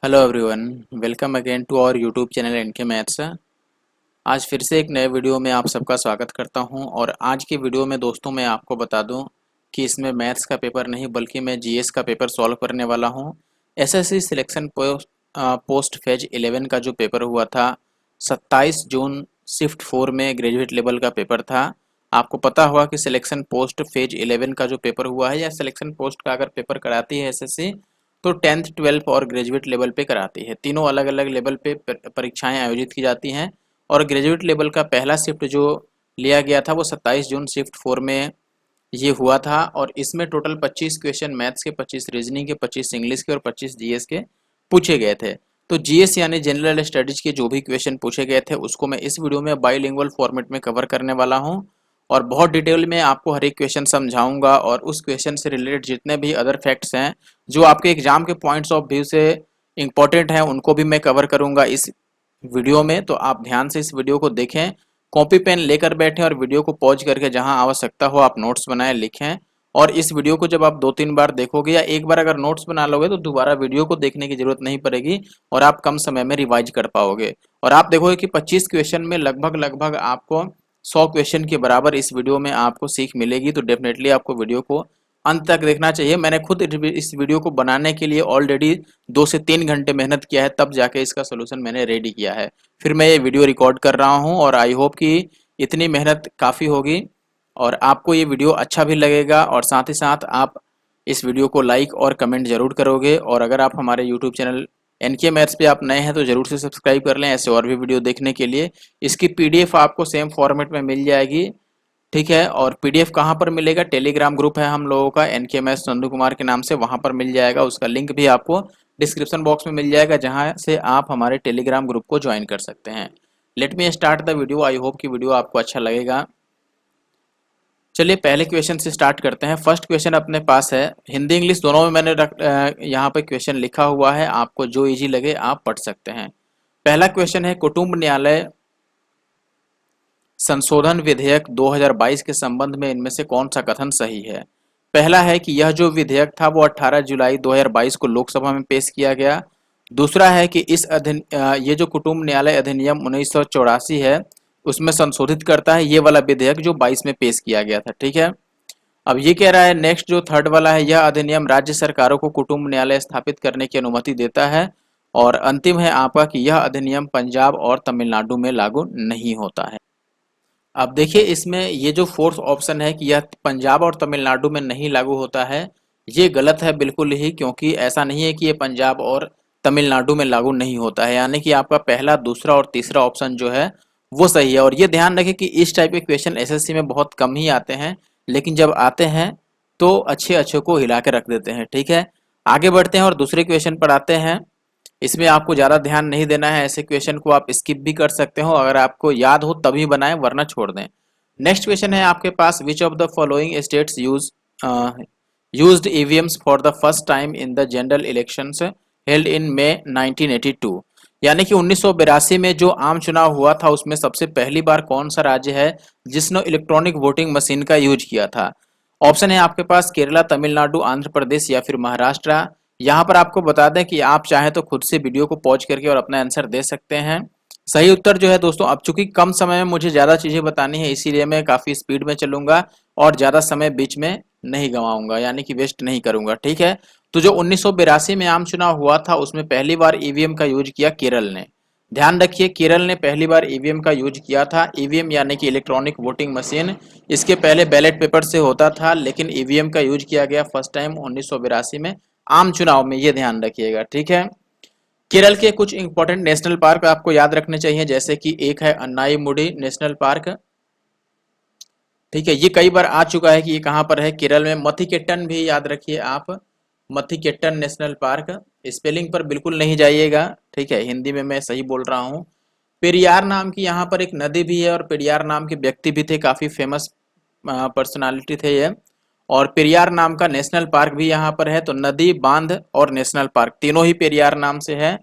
Hello everyone, welcome again to our YouTube channel NK maths. आज फिर से एक नए वीडियो में आप सबका स्वागत करता हूं। और आज की वीडियो में दोस्तों मैं आपको बता दूं कि इसमें मैथ्स का पेपर नहीं बल्कि मैं जीएस का पेपर सॉल्व करने वाला हूं। एसएससी सिलेक्शन पोस्ट फेज 11 का जो पेपर हुआ था 27 जून शिफ्ट 4 में ग्रेजुएट लेवल का पेपर था। आपको पता होगा कि सिलेक्शन पोस्ट फेज 11 का जो पेपर हुआ है या सिलेक्शन पोस्ट का अगर पेपर कराती है एसएससी तो 10th 12th और ग्रेजुएट लेवल पे कराती है। तीनों अलग अलग लेवल पे परीक्षाएं आयोजित की जाती हैं। और ग्रेजुएट लेवल का पहला शिफ्ट जो लिया गया था वो 27 जून शिफ्ट 4 में ये हुआ था। और इसमें टोटल 25 क्वेश्चन मैथ्स के, 25 रीजनिंग के, 25 इंग्लिश के और 25 जीएस के पूछे गए थे। तो जीएस यानी जनरल स्टडीज के जो भी क्वेश्चन पूछे गए थे उसको मैं इस वीडियो में बाइलिंगुअल फॉर्मेट में कवर करने वाला हूँ और बहुत डिटेल में आपको हर एक क्वेश्चन समझाऊंगा। और उस क्वेश्चन से रिलेटेड जितने भी अदर फैक्ट्स हैं जो आपके एग्जाम के पॉइंट्स ऑफ व्यू से इंपॉर्टेंट हैं उनको भी मैं कवर करूंगा इस वीडियो में। तो आप ध्यान से इस वीडियो को देखें, कॉपी पेन लेकर बैठें और वीडियो को पॉज करके जहां आवश्यकता हो आप नोट्स बनाएं, लिखें। और इस वीडियो को जब आप 2-3 बार देखोगे या एक बार अगर नोट्स बना लोगे तो दोबारा वीडियो को देखने की जरूरत नहीं पड़ेगी और आप कम समय में रिवाइज कर पाओगे। और आप देखोगे कि 25 क्वेश्चन में लगभग लगभग आपको 100 क्वेश्चन के बराबर इस वीडियो में आपको सीख मिलेगी। तो डेफिनेटली आपको वीडियो को अंत तक देखना चाहिए। मैंने खुद इस वीडियो को बनाने के लिए ऑलरेडी 2 से 3 घंटे मेहनत किया है, तब जाके इसका सोल्यूशन मैंने रेडी किया है। फिर मैं ये वीडियो रिकॉर्ड कर रहा हूँ और आई होप कि इतनी मेहनत काफ़ी होगी और आपको ये वीडियो अच्छा भी लगेगा। और साथ ही साथ आप इस वीडियो को लाइक और कमेंट जरूर करोगे। और अगर आप हमारे यूट्यूब चैनल एनके मैथ्स पे आप नए हैं तो जरूर से सब्सक्राइब कर लें ऐसे और भी वीडियो देखने के लिए। इसकी पीडीएफ आपको सेम फॉर्मेट में मिल जाएगी, ठीक है। और पीडीएफ कहाँ पर मिलेगा? टेलीग्राम ग्रुप है हम लोगों का एनके मैथ्स नंदू कुमार के नाम से, वहाँ पर मिल जाएगा। उसका लिंक भी आपको डिस्क्रिप्शन बॉक्स में मिल जाएगा जहाँ से आप हमारे टेलीग्राम ग्रुप को ज्वाइन कर सकते हैं। Let me start the video. I hope कि वीडियो आपको अच्छा लगेगा। चलिए पहले क्वेश्चन से स्टार्ट करते हैं। फर्स्ट क्वेश्चन अपने पास है, हिंदी इंग्लिश दोनों में मैंने यहाँ पे क्वेश्चन लिखा हुआ है, आपको जो इजी लगे आप पढ़ सकते हैं। पहला क्वेश्चन है, कुटुंब न्यायालय संशोधन विधेयक 2022 के संबंध में इनमें से कौन सा कथन सही है? पहला है कि यह जो विधेयक था वो 18 जुलाई 2022 को लोकसभा में पेश किया गया। दूसरा है कि ये जो कुटुंब न्यायालय अधिनियम 1984 है उसमें संशोधित करता है ये वाला विधेयक जो 22 में पेश किया गया था, ठीक है। अब ये कह रहा है नेक्स्ट जो थर्ड वाला है, यह अधिनियम राज्य सरकारों को कुटुंब न्यायालय स्थापित करने की अनुमति देता है। और अंतिम है आपका कि यह अधिनियम पंजाब और तमिलनाडु में लागू नहीं होता है। अब देखिए इसमें ये जो फोर्थ ऑप्शन है कि यह पंजाब और तमिलनाडु में नहीं लागू होता है, ये गलत है बिल्कुल ही, क्योंकि ऐसा नहीं है कि ये पंजाब और तमिलनाडु में लागू नहीं होता है। यानी कि आपका पहला, दूसरा और तीसरा ऑप्शन जो है वो सही है। और ये ध्यान रखें कि इस टाइप के क्वेश्चन एसएससी में बहुत कम ही आते हैं, लेकिन जब आते हैं तो अच्छे अच्छे को हिला के रख देते हैं, ठीक है। आगे बढ़ते हैं और दूसरे क्वेश्चन पर आते हैं। इसमें आपको ज़्यादा ध्यान नहीं देना है, ऐसे क्वेश्चन को आप स्किप भी कर सकते हो, अगर आपको याद हो तभी बनाएं वरना छोड़ दें। नेक्स्ट क्वेश्चन है आपके पास, which of the following states used EVMs for the first time in the general elections held in May 1982? यानी कि 1982 में जो आम चुनाव हुआ था उसमें सबसे पहली बार कौन सा राज्य है जिसने इलेक्ट्रॉनिक वोटिंग मशीन का यूज किया था? ऑप्शन है आपके पास केरला, तमिलनाडु, आंध्र प्रदेश या फिर महाराष्ट्र। यहाँ पर आपको बता दें कि आप चाहें तो खुद से वीडियो को पॉज करके और अपना आंसर दे सकते हैं। सही उत्तर जो है दोस्तों, अब चूंकि कम समय में मुझे ज़्यादा चीज़ें बतानी है इसीलिए मैं काफ़ी स्पीड में चलूंगा और ज़्यादा समय बीच में नहीं गंवाऊंगा, यानी कि वेस्ट नहीं करूंगा, ठीक है। तो जो 1982 में आम चुनाव हुआ था उसमें पहली बार ईवीएम का यूज किया केरल ने। ध्यान रखिए केरल ने पहली बार ईवीएम का यूज किया था। ईवीएम यानी कि इलेक्ट्रॉनिक वोटिंग मशीन, इसके पहले बैलेट पेपर से होता था लेकिन ईवीएम का यूज किया गया फर्स्ट टाइम 1982 में आम चुनाव में, ये ध्यान रखिएगा, ठीक है। केरल के कुछ इंपॉर्टेंट नेशनल पार्क आपको याद रखने चाहिए, जैसे कि एक है अन्नाईमुडी नेशनल पार्क, ठीक है। ये कई बार आ चुका है कि ये कहाँ पर है, केरल में। मथिकेट्टन भी याद रखिए आप, मथिकेट्टन नेशनल पार्क। स्पेलिंग पर बिल्कुल नहीं जाइएगा, ठीक है, हिंदी में मैं सही बोल रहा हूँ। पेरियार नाम की यहाँ पर एक नदी भी है और पेरियार नाम के व्यक्ति भी थे, काफी फेमस पर्सनालिटी थे ये। और पेरियार नाम का नेशनल पार्क भी यहाँ पर है। तो नदी, बांध और नेशनल पार्क तीनों ही पेरियार नाम से है,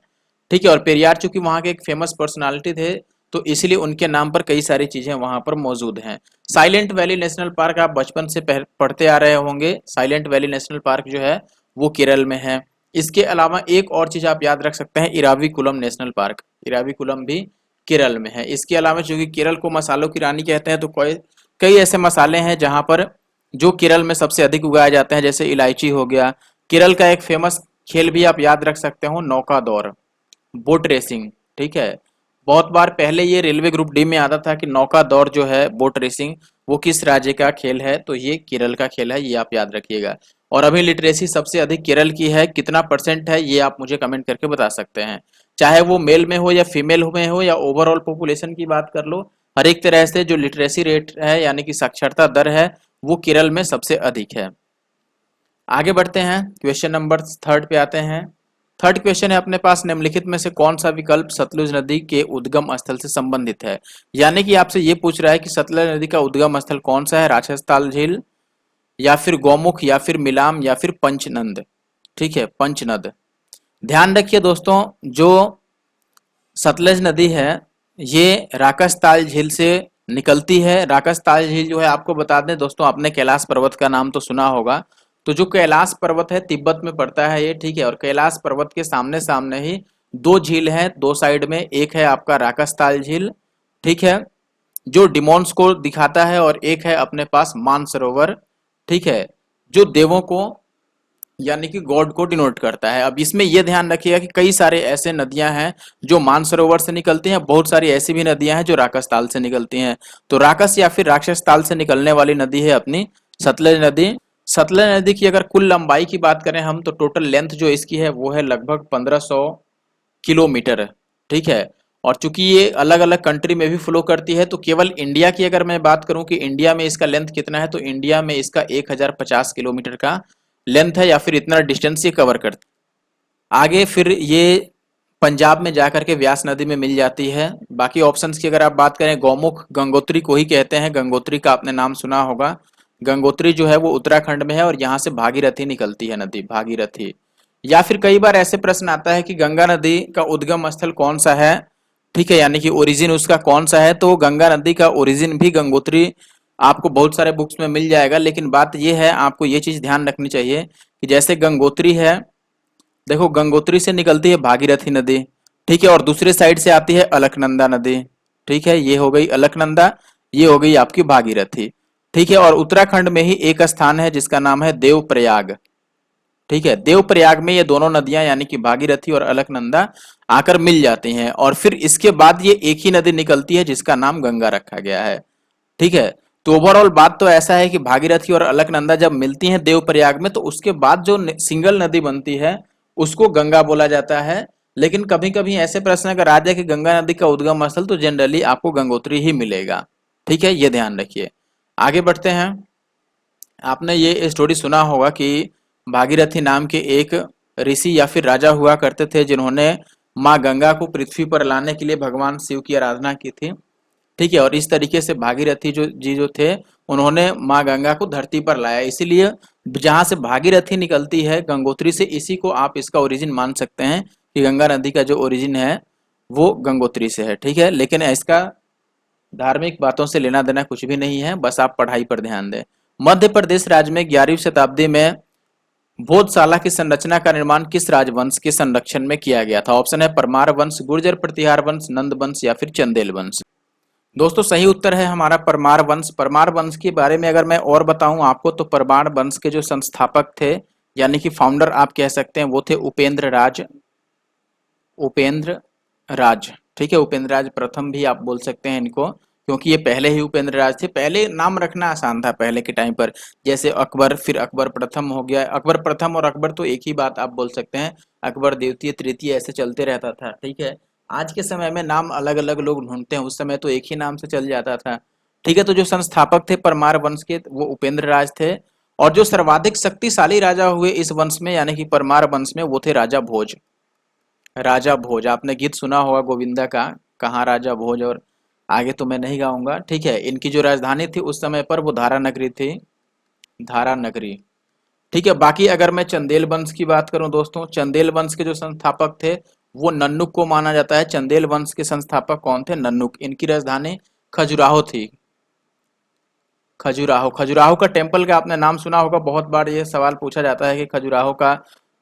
ठीक है। और पेरियार चूंकि वहाँ के एक फेमस पर्सनालिटी थे तो इसलिए उनके नाम पर कई सारी चीजें वहाँ पर मौजूद हैं। साइलेंट वैली नेशनल पार्क आप बचपन से पढ़ते आ रहे होंगे। साइलेंट वैली नेशनल पार्क जो है वो केरल में है। इसके अलावा एक और चीज आप याद रख सकते हैं, इराविकुलम नेशनल पार्क। इराविकुलम भी केरल में है। इसके अलावा चूंकि केरल को मसालों की रानी कहते हैं, तो कई कई ऐसे मसाले हैं जहां पर जो केरल में सबसे अधिक उगाए जाते हैं, जैसे इलायची हो गया। केरल का एक फेमस खेल भी आप याद रख सकते हो, नौका दौड़, बोट रेसिंग। ठीक है, बहुत बार पहले ये रेलवे ग्रुप डी में आता था कि नौका दौड़ जो है, बोट रेसिंग, वो किस राज्य का खेल है, तो ये केरल का खेल है, ये आप याद रखिएगा। और अभी लिटरेसी सबसे अधिक केरल की है, कितना परसेंट है ये आप मुझे कमेंट करके बता सकते हैं। चाहे वो मेल में हो या फीमेल में हो या ओवरऑल पॉपुलेशन की बात कर लो, हर एक तरह से जो लिटरेसी रेट है यानी कि साक्षरता दर है, वो केरल में सबसे अधिक है। आगे बढ़ते हैं, क्वेश्चन नंबर थर्ड पे आते हैं। थर्ड क्वेश्चन है अपने पास, निम्नलिखित में से कौन सा विकल्प सतलुज नदी के उद्गम स्थल से संबंधित है। यानी कि आपसे ये पूछ रहा है कि सतलुज नदी का उद्गम स्थल कौन सा है, राक्षसताल झील या फिर गौमुख या फिर मिलाम या फिर पंचनंद। ठीक है, पंचनद। ध्यान रखिए दोस्तों, जो सतलज नदी है ये राकसताल झील से निकलती है। राकसताल झील जो है, आपको बता दें दोस्तों, आपने कैलाश पर्वत का नाम तो सुना होगा। तो जो कैलाश पर्वत है तिब्बत में पड़ता है ये। ठीक है, और कैलाश पर्वत के सामने सामने ही दो झील हैं, दो साइड में। एक है आपका राकसताल झील, ठीक है, जो डिमोन्स को दिखाता है, और एक है अपने पास मानसरोवर। ठीक है, जो देवों को यानी कि गॉड को डिनोट करता है। अब इसमें यह ध्यान रखिएगा कि कई सारे ऐसे नदियां हैं जो मानसरोवर से निकलती हैं, बहुत सारी ऐसी भी नदियां हैं जो राकस ताल से निकलती हैं। तो राकस या फिर राक्षस ताल से निकलने वाली नदी है अपनी सतलज नदी। सतलज नदी की अगर कुल लंबाई की बात करें हम, तो टोटल लेंथ जो इसकी है वो है लगभग 1500 किलोमीटर। ठीक है, और चूंकि ये अलग अलग कंट्री में भी फ्लो करती है, तो केवल इंडिया की अगर मैं बात करूं कि इंडिया में इसका लेंथ कितना है, तो इंडिया में इसका 1050 किलोमीटर का लेंथ है, या फिर इतना डिस्टेंस ये कवर करती है। आगे फिर ये पंजाब में जाकर के व्यास नदी में मिल जाती है। बाकी ऑप्शंस की अगर आप बात करें, गौमुख गंगोत्री को ही कहते हैं। गंगोत्री का आपने नाम सुना होगा। गंगोत्री जो है वो उत्तराखंड में है, और यहाँ से भागीरथी निकलती है नदी, भागीरथी। या फिर कई बार ऐसे प्रश्न आता है कि गंगा नदी का उद्गम स्थल कौन सा है। ठीक है, यानी कि ओरिजिन उसका कौन सा है, तो गंगा नदी का ओरिजिन भी गंगोत्री आपको बहुत सारे बुक्स में मिल जाएगा। लेकिन बात यह है, आपको ये चीज ध्यान रखनी चाहिए कि जैसे गंगोत्री है, देखो गंगोत्री से निकलती है भागीरथी नदी। ठीक है, और दूसरे साइड से आती है अलकनंदा नदी। ठीक है, ये हो गई अलकनंदा, ये हो गई आपकी भागीरथी। ठीक है, और उत्तराखंड में ही एक स्थान है जिसका नाम है देवप्रयाग। ठीक है, देवप्रयाग में ये दोनों नदियां यानी कि भागीरथी और अलकनंदा आकर मिल जाती हैं, और फिर इसके बाद ये एक ही नदी निकलती है जिसका नाम गंगा रखा गया है। ठीक है, तो ओवरऑल बात तो ऐसा है कि भागीरथी और अलकनंदा जब मिलती हैं देवप्रयाग में, तो उसके बाद जो सिंगल नदी बनती है उसको गंगा बोला जाता है। लेकिन कभी कभी ऐसे प्रश्न अगर आ जाए कि गंगा नदी का उद्गम स्थल, तो जनरली आपको गंगोत्री ही मिलेगा। ठीक है, ये ध्यान रखिए। आगे बढ़ते हैं। आपने ये स्टोरी सुना होगा कि भागीरथी नाम के एक ऋषि या फिर राजा हुआ करते थे, जिन्होंने माँ गंगा को पृथ्वी पर लाने के लिए भगवान शिव की आराधना की थी। ठीक है, और इस तरीके से भागीरथी जो थे, उन्होंने माँ गंगा को धरती पर लाया। इसीलिए जहां से भागीरथी निकलती है गंगोत्री से, इसी को आप इसका ओरिजिन मान सकते हैं कि गंगा नदी का जो ओरिजिन है वो गंगोत्री से है। ठीक है, लेकिन इसका धार्मिक बातों से लेना देना कुछ भी नहीं है, बस आप पढ़ाई पर ध्यान दें। मध्य प्रदेश राज्य में 11वीं शताब्दी में बोधशाला की संरचना का निर्माण किस राजवंश के संरक्षण में किया गया था। ऑप्शन है परमार वंश, गुर्जर प्रतिहार वंश, नंद वंश या फिर चंदेल वंश। दोस्तों सही उत्तर है हमारा परमार वंश। परमार वंश के बारे में अगर मैं और बताऊं आपको, तो परमार वंश के जो संस्थापक थे यानी कि फाउंडर आप कह सकते हैं, वो थे उपेंद्र राज। उपेंद्र राज, ठीक है, उपेंद्र राज प्रथम भी आप बोल सकते हैं इनको, क्योंकि ये पहले ही उपेंद्र राज थे। पहले नाम रखना आसान था पहले के टाइम पर, जैसे अकबर, फिर अकबर प्रथम हो गया। अकबर प्रथम और अकबर तो एक ही बात आप बोल सकते हैं, अकबर द्वितीय तृतीय ऐसे चलते रहता था। ठीक है, आज के समय में नाम अलग अलग लोग ढूंढते हैं, उस समय तो एक ही नाम से चल जाता था। ठीक है, तो जो संस्थापक थे परमार वंश के, वो उपेंद्र राज थे। और जो सर्वाधिक शक्तिशाली राजा हुए इस वंश में यानी कि परमार वंश में, वो थे राजा भोज। राजा भोज, आपने गीत सुना होगा गोविंदा का, कहाँ राजा भोज, और आगे तो मैं नहीं गाऊंगा। ठीक है, इनकी जो राजधानी थी उस समय पर वो धारा नगरी थी, धारा नगरी। ठीक है, बाकी अगर मैं चंदेल वंश की बात करूं दोस्तों, चंदेल वंश के जो संस्थापक थे वो नन्नुक को माना जाता है। चंदेल वंश के संस्थापक कौन थे? नन्नुक। इनकी राजधानी खजुराहो थी, खजुराहो। खजुराहो का टेम्पल का आपने नाम सुना होगा, बहुत बार ये सवाल पूछा जाता है कि खजुराहो का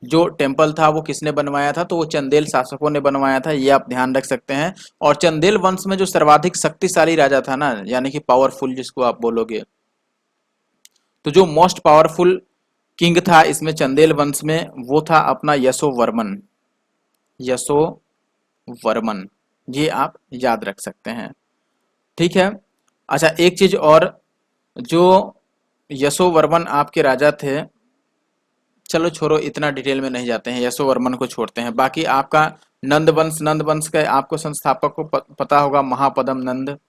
जो टेम्पल था वो किसने बनवाया था, तो वो चंदेल शासकों ने बनवाया था, ये आप ध्यान रख सकते हैं। और चंदेल वंश में जो सर्वाधिक शक्तिशाली राजा था ना, यानी कि पावरफुल जिसको आप बोलोगे, तो जो मोस्ट पावरफुल किंग था इसमें चंदेल वंश में, वो था अपना यशोवर्मन। यशोवर्मन, ये आप याद रख सकते हैं। ठीक है। अच्छा, एक चीज और, जो यशोवर्मन आपके राजा थे, चलो छोड़ो, इतना डिटेल में नहीं जाते हैं, यशोवर्मन को छोड़ते हैं। बाकी आपका नंद वंश का आपको संस्थापक को पता होगा, महापदम नंद।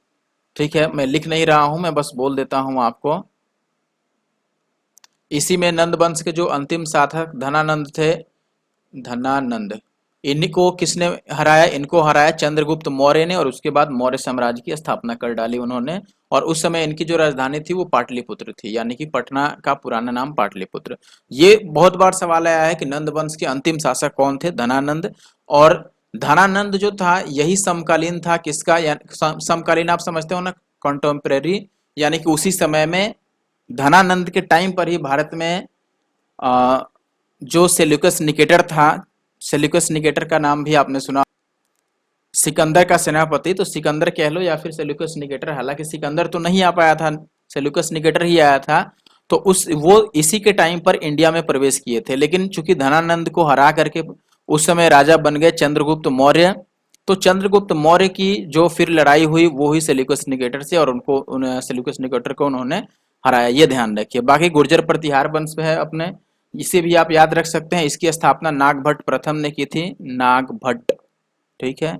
ठीक है, मैं लिख नहीं रहा हूं, मैं बस बोल देता हूं आपको। इसी में नंद वंश के जो अंतिम शासक धनानंद थे, धनानंद, इनको किसने हराया, इनको हराया चंद्रगुप्त मौर्य ने, और उसके बाद मौर्य साम्राज्य की स्थापना कर डाली उन्होंने। और उस समय इनकी जो राजधानी थी वो पाटलिपुत्र थी, यानी कि पटना का पुराना नाम पाटलिपुत्र। ये बहुत बार सवाल आया है कि नंद वंश के अंतिम शासक कौन थे, धनानंद। और धनानंद जो था यही समकालीन था किसका, समकालीन आप समझते हो ना, कंटेम्प्रेरी, यानी कि उसी समय में धनानंद के टाइम पर ही भारत में जो सेल्यूकस निकेटर था, सेल्यूकस निकेटर का नाम भी आपने सुना, सिकंदर का सेनापति, तो सिकंदर कह लो या फिर सेल्यूकस निकेटर, हालांकि सिकंदर तो नहीं आ पाया था, सेल्यूकस निकेटर ही आया था। तो उस वो इसी के टाइम पर इंडिया में प्रवेश किए थे, लेकिन चूंकि धनानंद को हरा करके उस समय राजा बन गए चंद्रगुप्त मौर्य, तो चंद्रगुप्त मौर्य की जो फिर लड़ाई हुई वो हुई सेल्यूकस निकेटर से, और उनको सेल्यूकस निकेटर को उन्होंने हराया, ये ध्यान रखिए। बाकी गुर्जर प्रतिहार वंश है अपने, इसे भी आप याद रख सकते हैं। इसकी स्थापना नागभट्ट प्रथम ने की थी, नागभट्ट। ठीक है,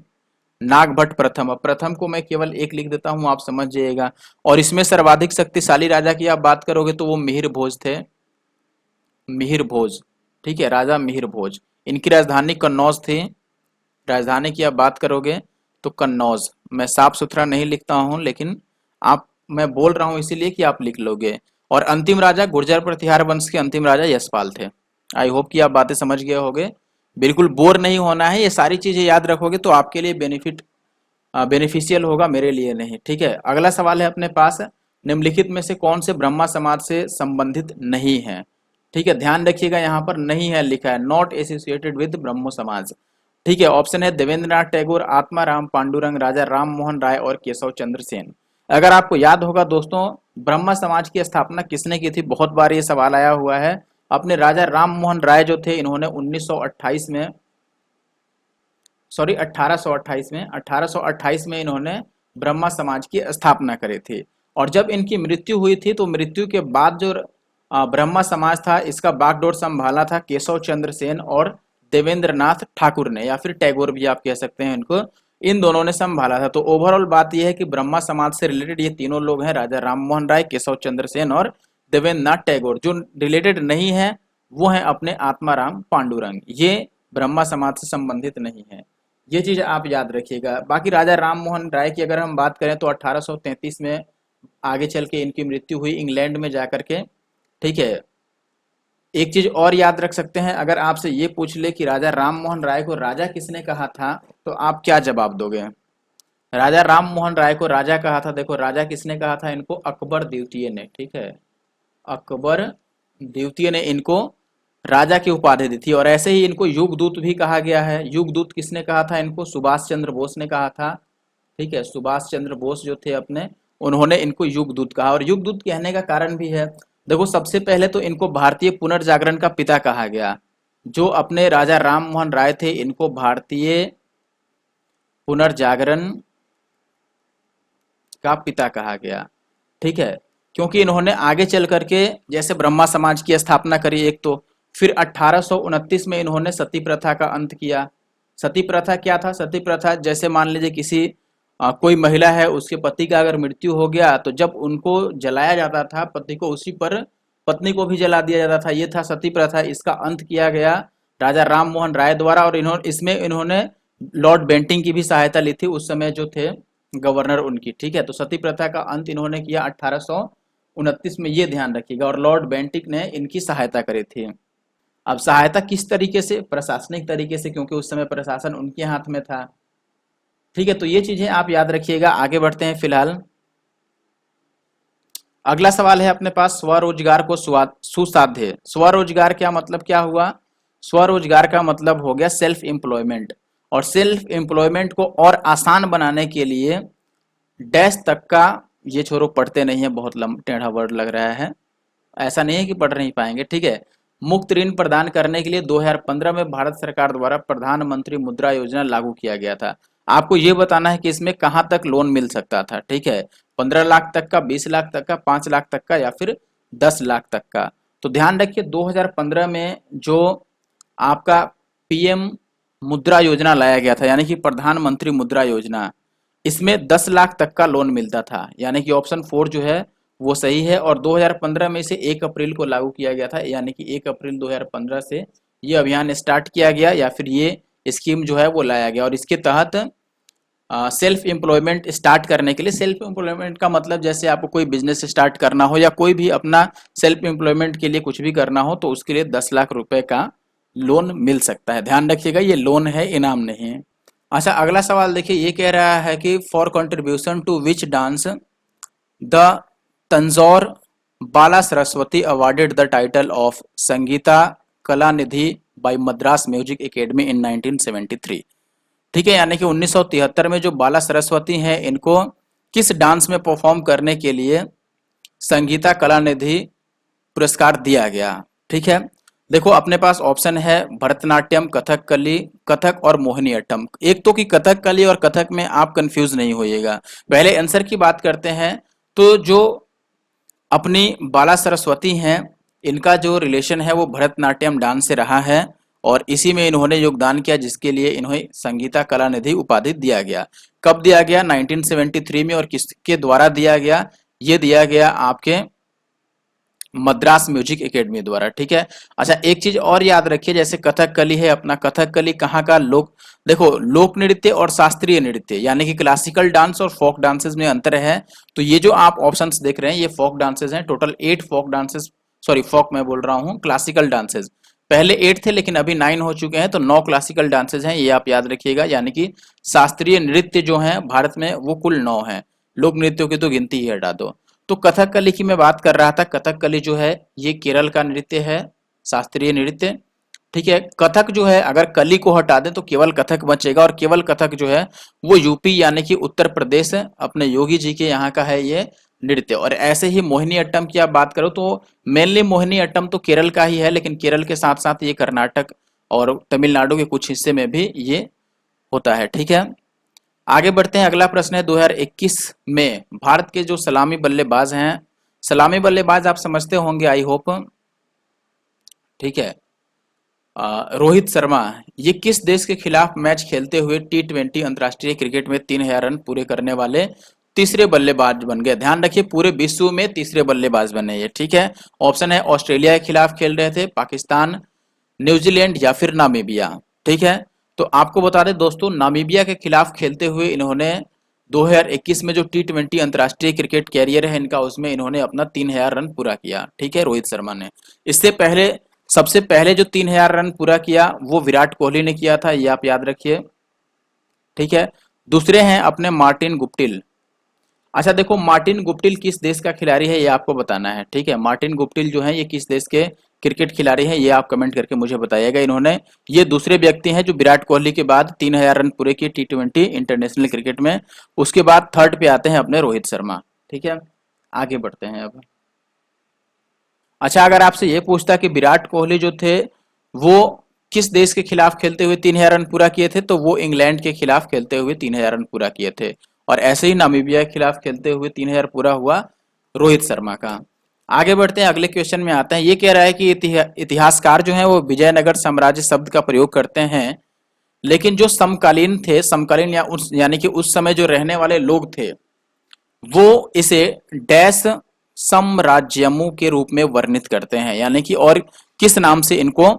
नागभट्ट प्रथम। अब प्रथम को मैं केवल एक लिख देता हूं, आप समझ जाइएगा। और इसमें सर्वाधिक शक्तिशाली राजा की आप बात करोगे तो वो मिहिर भोज थे, मिहिर भोज। ठीक है, राजा मिहिर भोज। इनकी राजधानी कन्नौज थी। राजधानी की आप बात करोगे तो कन्नौज, मैं साफ सुथरा नहीं लिखता हूं, लेकिन आप, मैं बोल रहा हूं इसीलिए कि आप लिख लोगे। और अंतिम राजा गुर्जर प्रतिहार वंश के अंतिम राजा यशपाल थे। आई होप कि आप बातें समझ गए होंगे। बिल्कुल बोर नहीं होना है, ये सारी चीजें याद रखोगे तो आपके लिए बेनिफिशियल होगा, मेरे लिए नहीं। ठीक है, अगला सवाल है अपने पास, निम्नलिखित में से कौन से ब्रह्मा समाज से संबंधित नहीं है। ठीक है, ध्यान रखिएगा, यहाँ पर नहीं है लिखा है, नॉट एसोसिएटेड विद ब्रह्मो समाज। ठीक है, ऑप्शन है देवेंद्रनाथ टैगोर, आत्माराम पांडुरंग, राजा राम मोहन राय और केशव चंद्र सेन। अगर आपको याद होगा दोस्तों, ब्रह्मा समाज की स्थापना किसने की थी, बहुत बार ये सवाल आया हुआ है। अपने राजा राम मोहन राय जो थे, इन्होंने 1928 में, सॉरी 1828 में इन्होंने ब्रह्मा समाज की स्थापना करी थी। और जब इनकी मृत्यु हुई थी, तो मृत्यु के बाद जो ब्रह्मा समाज था, इसका बागडोर संभाला था केशव चंद्र सेन और देवेंद्रनाथ ठाकुर ने, या फिर टैगोर भी आप कह सकते हैं इनको, इन दोनों ने संभाला था। तो ओवरऑल बात यह है कि ब्रह्मा समाज से रिलेटेड ये तीनों लोग हैं, राजा राम मोहन राय, केशव चंद्र सेन और देवेंद्रनाथ टैगोर। जो रिलेटेड नहीं है वो है अपने आत्माराम पांडुरंग, ये ब्रह्मा समाज से संबंधित नहीं है, ये चीज आप याद रखिएगा। बाकी राजा राम मोहन राय की अगर हम बात करें तो 1833 में आगे चल के इनकी मृत्यु हुई इंग्लैंड में जाकर के। ठीक है, एक चीज और याद रख सकते हैं, अगर आपसे ये पूछ ले कि राजा राम मोहन राय को राजा किसने कहा था, तो आप क्या जवाब दोगे। राजा राम मोहन राय को राजा कहा था, देखो राजा किसने कहा था इनको, अकबर द्वितीय ने। ठीक है, अकबर द्वितीय ने इनको राजा की उपाधि दी थी। और ऐसे ही इनको युगदूत भी कहा गया है। युगदूत किसने कहा था इनको, सुभाष चंद्र बोस ने कहा था। ठीक है, सुभाष चंद्र बोस जो थे अपने, उन्होंने इनको युगदूत कहा। और युगदूत कहने का कारण भी है, देखो सबसे पहले तो इनको भारतीय पुनर्जागरण का पिता कहा गया। जो अपने राजा राम मोहन राय थे, इनको भारतीय पुनर्जागरण का पिता कहा गया। ठीक है, क्योंकि इन्होंने आगे चल करके जैसे ब्रह्मा समाज की स्थापना करी एक, तो फिर 1829 में इन्होंने सती प्रथा का अंत किया। सती प्रथा क्या था, सती प्रथा जैसे मान लीजिए किसी कोई महिला है, उसके पति का अगर मृत्यु हो गया, तो जब उनको जलाया जाता था पति को, उसी पर पत्नी को भी जला दिया जाता था, ये था सती प्रथा। इसका अंत किया गया राजा राम मोहन राय द्वारा। और इन्होंने लॉर्ड बेंटिंग की भी सहायता ली थी, उस समय जो थे गवर्नर उनकी। ठीक है, तो सती प्रथा का अंत इन्होंने किया 1829 में, ये ध्यान रखिएगा। और लॉर्ड बेंटिक ने इनकी सहायता करी थी। अब सहायता किस तरीके से, प्रशासनिक तरीके से, क्योंकि उस समय प्रशासन उनके हाथ में था। ठीक है, तो ये चीजें आप याद रखिएगा। आगे बढ़ते हैं फिलहाल। अगला सवाल है अपने पास, स्वरोजगार को सुसाध्य। स्वरोजगार क्या मतलब क्या हुआ, स्वरोजगार का मतलब हो गया सेल्फ एम्प्लॉयमेंट, और सेल्फ एम्प्लॉयमेंट को और आसान बनाने के लिए डैश तक का, ये छोरो पढ़ते नहीं है, बहुत टेढ़ा वर्ड लग रहा है, ऐसा नहीं है कि पढ़ नहीं पाएंगे, ठीक है। मुफ्त ऋण प्रदान करने के लिए 2015 में भारत सरकार द्वारा प्रधानमंत्री मुद्रा योजना लागू किया गया था। आपको ये बताना है कि इसमें कहाँ तक लोन मिल सकता था, ठीक है। 15 लाख तक का, 20 लाख तक का, 5 लाख तक का, या फिर 10 लाख तक का। तो ध्यान रखिए 2015 में जो आपका पीएम मुद्रा योजना लाया गया था, यानी कि प्रधानमंत्री मुद्रा योजना, इसमें 10 लाख तक का लोन मिलता था, यानी कि ऑप्शन 4 जो है वो सही है। और 2015 में इसे 1 अप्रैल को लागू किया गया था, यानी कि 1 अप्रैल 2015 से ये अभियान स्टार्ट किया गया, या फिर ये स्कीम जो है वो लाया गया। और इसके तहत सेल्फ एम्प्लॉयमेंट स्टार्ट करने के लिए, सेल्फ एम्प्लॉयमेंट का मतलब जैसे आपको कोई बिजनेस स्टार्ट करना हो या कोई भी अपना सेल्फ एम्प्लॉयमेंट के लिए कुछ भी करना हो, तो उसके लिए 10 लाख रुपए का लोन मिल सकता है। ध्यान रखिएगा ये लोन है, इनाम नहीं है। अच्छा, अगला सवाल देखिए, ये कह रहा है कि for contribution to which dance the Tanjore Bala Saraswati awarded the title of Sangita Kalanidhi by Madras music academy in 1973। ठीक है, यानी कि 1973 में जो बाला सरस्वती हैं, इनको किस डांस में परफॉर्म करने के लिए संगीता कलानिधि पुरस्कार दिया गया। ठीक है, देखो अपने पास ऑप्शन है भरतनाट्यम, कथकली, कथक और मोहिनीअट्टम। एक तो कि कथकली और कथक में आप कंफ्यूज नहीं होइएगा। पहले आंसर की बात करते हैं, तो जो अपनी बाला सरस्वती हैं, इनका जो रिलेशन है वो भरतनाट्यम डांस से रहा है, और इसी में इन्होंने योगदान किया, जिसके लिए इन्हें संगीता कलानिधि उपाधि दिया गया। कब दिया गया? 1973 में। और किसके द्वारा दिया गया? ये दिया गया आपके मद्रास म्यूजिक एकेडमी द्वारा। ठीक है। अच्छा, एक चीज और याद रखिए, जैसे कथकली है अपना, कथकली कहाँ का देखो लोक नृत्य और शास्त्रीय नृत्य, यानी कि क्लासिकल डांस और फोक डांसेस में अंतर है। तो ये जो आप ऑप्शंस देख रहे हैं, ये फोक डांसेस हैं। टोटल 8 फोक डांसेस, सॉरी फोक मैं बोल रहा हूँ, क्लासिकल डांसेस पहले 8 थे, लेकिन अभी 9 हो चुके हैं। तो 9 क्लासिकल डांसेस हैं, ये आप याद रखिएगा। यानी कि शास्त्रीय नृत्य जो है भारत में वो कुल 9 है, लोक नृत्यों की तो गिनती ही हटा दो। तो कथकली की मैं बात कर रहा था। कथकली जो है ये केरल का नृत्य है, शास्त्रीय नृत्य। ठीक है। कथक जो है, अगर कली को हटा दें तो केवल कथक बचेगा, और केवल कथक जो है वो यूपी यानी कि उत्तर प्रदेश अपने योगी जी के यहाँ का है ये नृत्य। और ऐसे ही मोहिनी अट्टम की आप बात करो तो मेनली मोहिनी अट्टम तो केरल का ही है, लेकिन केरल के साथ साथ ये कर्नाटक और तमिलनाडु के कुछ हिस्से में भी ये होता है। ठीक है, आगे बढ़ते हैं। अगला प्रश्न है 2021 में भारत के जो सलामी बल्लेबाज हैं, सलामी बल्लेबाज आप समझते होंगे आई होप। ठीक है, रोहित शर्मा, ये किस देश के खिलाफ मैच खेलते हुए T20 अंतर्राष्ट्रीय क्रिकेट में 3000 रन पूरे करने वाले तीसरे बल्लेबाज बन गए। ध्यान रखिए पूरे विश्व में तीसरे बल्लेबाज बने ये। ठीक है, ऑप्शन है ऑस्ट्रेलिया के खिलाफ खेल रहे थे, पाकिस्तान, न्यूजीलैंड या फिर नामीबिया। ठीक है, तो आपको बता दें दोस्तों, नामीबिया के खिलाफ खेलते हुए इन्होंने 2021 में जो T20 अंतर्राष्ट्रीय क्रिकेट कैरियर है इनका, उसमें इन्होंने अपना 3000 रन पूरा किया। ठीक है, रोहित शर्मा ने। इससे पहले, सबसे पहले जो 3000 रन पूरा किया वो विराट कोहली ने किया था, ये आप याद रखिए। ठीक है, दूसरे हैं अपने मार्टिन गुप्टिल। अच्छा देखो, मार्टिन गुप्टिल किस देश का खिलाड़ी है ये आपको बताना है। ठीक है, मार्टिन गुप्टिल जो है ये किस देश के क्रिकेट खिलाड़ी हैं, ये आप कमेंट करके मुझे बताइएगा। इन्होंने, ये दूसरे व्यक्ति हैं जो विराट कोहली के बाद 3000 रन पूरे किए T20 इंटरनेशनल क्रिकेट में। उसके बाद थर्ड पे आते हैं अपने रोहित शर्मा। ठीक है, आगे बढ़ते हैं अब। अच्छा, अगर आपसे ये पूछता कि विराट कोहली जो थे वो किस देश के खिलाफ खेलते हुए 3000 रन पूरा किए थे, तो वो इंग्लैंड के खिलाफ खेलते हुए 3000 रन पूरा किए थे। और ऐसे ही नामीबिया के खिलाफ खेलते हुए 3000 पूरा हुआ रोहित शर्मा का। आगे बढ़ते हैं, अगले क्वेश्चन में आते हैं। ये कह रहा है कि इतिहासकार जो है वो विजयनगर साम्राज्य शब्द का प्रयोग करते हैं, लेकिन जो समकालीन थे, समकालीन या यानी कि उस समय जो रहने वाले लोग थे, वो इसे डैश साम्राज्यमु के रूप में वर्णित करते हैं। यानी कि और किस नाम से इनको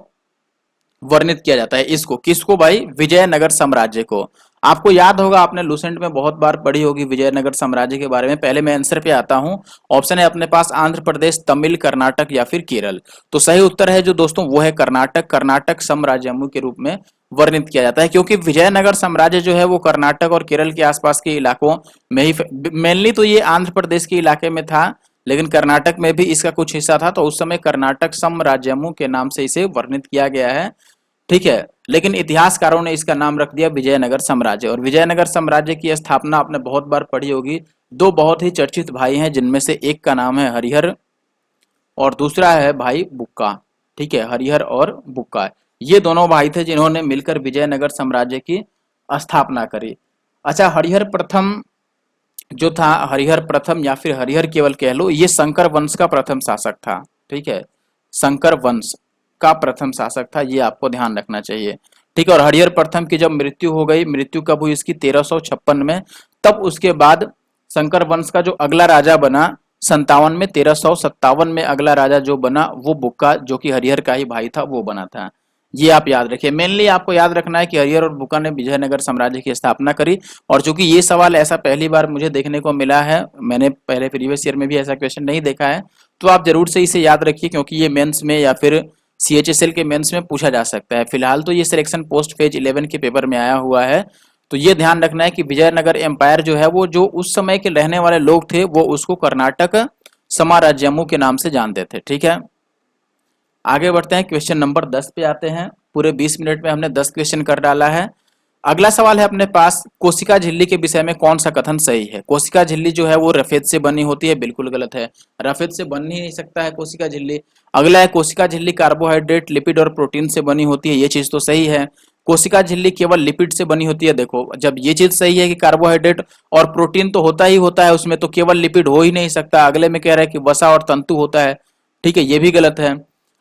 वर्णित किया जाता है? इसको, किसको भाई? विजयनगर साम्राज्य को। आपको याद होगा, आपने लूसेंट में बहुत बार पढ़ी होगी विजयनगर साम्राज्य के बारे में। पहले मैं आंसर पे आता हूं। ऑप्शन है अपने पास आंध्र प्रदेश, तमिल, कर्नाटक या फिर केरल। तो सही उत्तर है जो दोस्तों वो है कर्नाटक। कर्नाटक साम्राज्यमु के रूप में वर्णित किया जाता है, क्योंकि विजयनगर साम्राज्य जो है वो कर्नाटक और केरल के आसपास के इलाकों में ही, मेनली तो ये आंध्र प्रदेश के इलाके में था, लेकिन कर्नाटक में भी इसका कुछ हिस्सा था। तो उस समय कर्नाटक साम्राज्यमु के नाम से इसे वर्णित किया गया है। ठीक है। लेकिन इतिहासकारों ने इसका नाम रख दिया विजयनगर साम्राज्य। और विजयनगर साम्राज्य की स्थापना आपने बहुत बार पढ़ी होगी। दो बहुत ही चर्चित भाई हैं जिनमें से एक का नाम है हरिहर और दूसरा है भाई बुक्का। ठीक है, हरिहर और बुक्का, ये दोनों भाई थे जिन्होंने मिलकर विजयनगर साम्राज्य की स्थापना करी। अच्छा, हरिहर प्रथम जो था, हरिहर प्रथम या फिर हरिहर केवल कह लो, ये शंकर वंश का प्रथम शासक था। ठीक है, शंकर वंश का प्रथम शासक था, ये आपको ध्यान रखना चाहिए। ठीक है, और हरिहर प्रथम की जब मृत्यु हो गई, मृत्यु कब हुई इसकी 1356 में, तब उसके बाद शंकर वंश का जो अगला राजा बना 57 में, 1357 में अगला राजा जो बना वो बुक्का, जो कि हरिहर का ही भाई था, वो बना था। ये आप याद रखिए। मेनली आपको याद रखना है कि हरिहर और बुक्का ने विजयनगर साम्राज्य की स्थापना करी। और चूंकि ये सवाल ऐसा पहली बार मुझे देखने को मिला है, मैंने पहले प्रीवियस ईयर में भी ऐसा क्वेश्चन नहीं देखा है, तो आप जरूर से इसे याद रखिए, क्योंकि ये मेंस में या फिर सीएचएसएल के मेंस में पूछा जा सकता है। फिलहाल तो ये सिलेक्शन पोस्ट फेज 11 के पेपर में आया हुआ है। तो ये ध्यान रखना है कि विजयनगर एम्पायर जो है वो, जो उस समय के रहने वाले लोग थे, वो उसको कर्नाटक साम्राज्यमु के नाम से जानते थे। ठीक है, आगे बढ़ते हैं, क्वेश्चन नंबर 10 पे आते हैं। पूरे 20 मिनट में हमने 10 क्वेश्चन कर डाला है। अगला सवाल है अपने पास, कोशिका झिल्ली के विषय में कौन सा कथन सही है। कोशिका झिल्ली जो है वो रफेद से बनी होती है, बिल्कुल गलत है। रफेद से बन ही नहीं सकता है कोशिका झिल्ली। अगला है, कोशिका झिल्ली कार्बोहाइड्रेट, लिपिड और प्रोटीन से बनी होती है, ये चीज तो सही है। कोशिका झिल्ली केवल लिपिड से बनी होती है। देखो, जब ये चीज सही है कि कार्बोहाइड्रेट और प्रोटीन तो होता ही होता है उसमें, तो केवल लिपिड हो ही नहीं सकता। अगले में कह रहा है कि वसा और तंतु होता है। ठीक है, ये भी गलत है।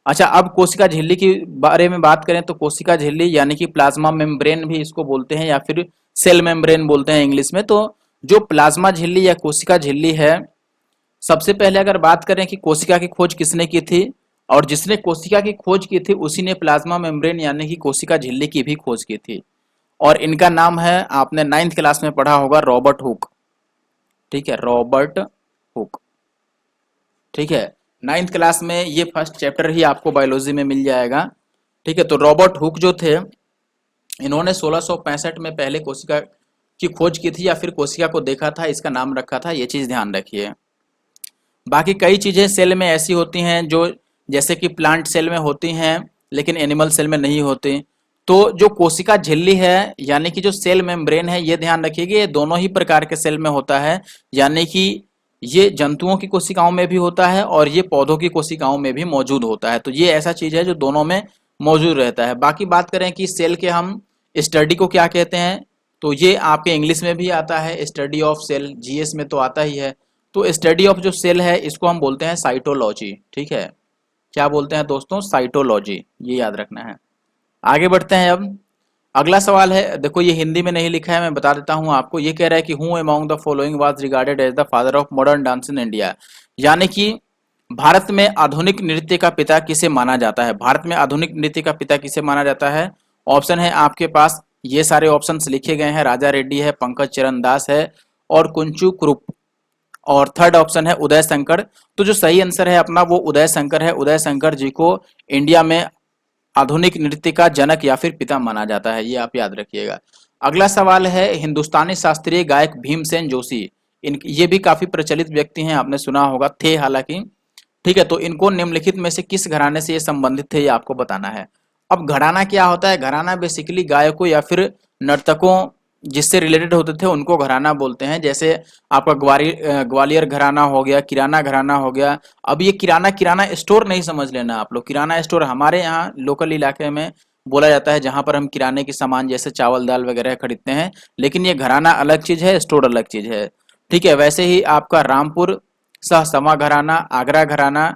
अच्छा, अब कोशिका झिल्ली के बारे में बात करें तो कोशिका झिल्ली यानी कि प्लाज्मा मेम्ब्रेन भी इसको बोलते हैं, या फिर सेल मेम्ब्रेन बोलते हैं इंग्लिश में। तो जो प्लाज्मा झिल्ली या कोशिका झिल्ली है, सबसे पहले अगर बात करें कि कोशिका की खोज किसने की थी, और जिसने कोशिका की खोज की थी उसी ने प्लाज्मा मेम्ब्रेन यानी कि कोशिका झिल्ली की भी खोज की थी। और इनका नाम है, आपने 9th क्लास में पढ़ा होगा, रॉबर्ट हुक। ठीक है, रॉबर्ट हुक। ठीक है, 9th क्लास में ये फर्स्ट चैप्टर ही आपको बायोलॉजी में मिल जाएगा। ठीक है, तो रॉबर्ट हुक जो थे, इन्होंने 1665 में पहले कोशिका की खोज की थी, या फिर कोशिका को देखा था, इसका नाम रखा था, ये चीज ध्यान रखिए। बाकी कई चीजें सेल में ऐसी होती हैं जो, जैसे कि प्लांट सेल में होती हैं लेकिन एनिमल सेल में नहीं होती। तो जो कोशिका झिल्ली है यानी कि जो सेल मेम्ब्रेन है, ये ध्यान रखिएगा, ये दोनों ही प्रकार के सेल में होता है। यानी कि ये जंतुओं की कोशिकाओं में भी होता है और ये पौधों की कोशिकाओं में भी मौजूद होता है। तो ये ऐसा चीज है जो दोनों में मौजूद रहता है। बाकी बात करें कि सेल के हम स्टडी को क्या कहते हैं, तो ये आपके इंग्लिश में भी आता है, स्टडी ऑफ सेल, जीएस में तो आता ही है। तो स्टडी ऑफ जो सेल है इसको हम बोलते हैं साइटोलॉजी। ठीक है, क्या बोलते हैं दोस्तों, साइटोलॉजी, ये याद रखना है। आगे बढ़ते हैं। अब अगला सवाल है, देखो ये हिंदी में नहीं लिखा है, मैं बता देता हूं आपको। ये कह रहा है कि who among the following was regarded as the father of modern dance in India. यानी कि भारत में आधुनिक नृत्य का पिता किसे माना जाता है। भारत में आधुनिक नृत्य का पिता किसे माना जाता है। ऑप्शन है आपके पास, ये सारे ऑप्शंस लिखे गए हैं, राजा रेड्डी है, पंकज चरण दास है और कुंचू कुरुप, और थर्ड ऑप्शन है उदय शंकर। तो जो सही आंसर है अपना वो उदय शंकर है। उदय शंकर जी को इंडिया में आधुनिक नृत्य का जनक या फिर पिता माना जाता है, ये आप याद रखिएगा। अगला सवाल है, हिंदुस्तानी शास्त्रीय गायक भीमसेन जोशी, इन ये भी काफी प्रचलित व्यक्ति हैं, आपने सुना होगा, थे हालांकि। ठीक है, तो इनको निम्नलिखित में से किस घराने से ये संबंधित थे, ये आपको बताना है। अब घराना क्या होता है, घराना बेसिकली गायकों या फिर नर्तकों जिससे रिलेटेड होते थे उनको घराना बोलते हैं। जैसे आपका ग्वालियर घराना हो गया, किराना घराना हो गया। अब ये किराना किराना स्टोर नहीं समझ लेना आप लोग। किराना स्टोर हमारे यहाँ लोकल इलाके में बोला जाता है, जहां पर हम किराने की सामान जैसे चावल दाल वगैरह खरीदते हैं। लेकिन ये घराना अलग चीज है, स्टोर अलग चीज है। ठीक है, वैसे ही आपका रामपुर सहसमा घराना, आगरा घराना,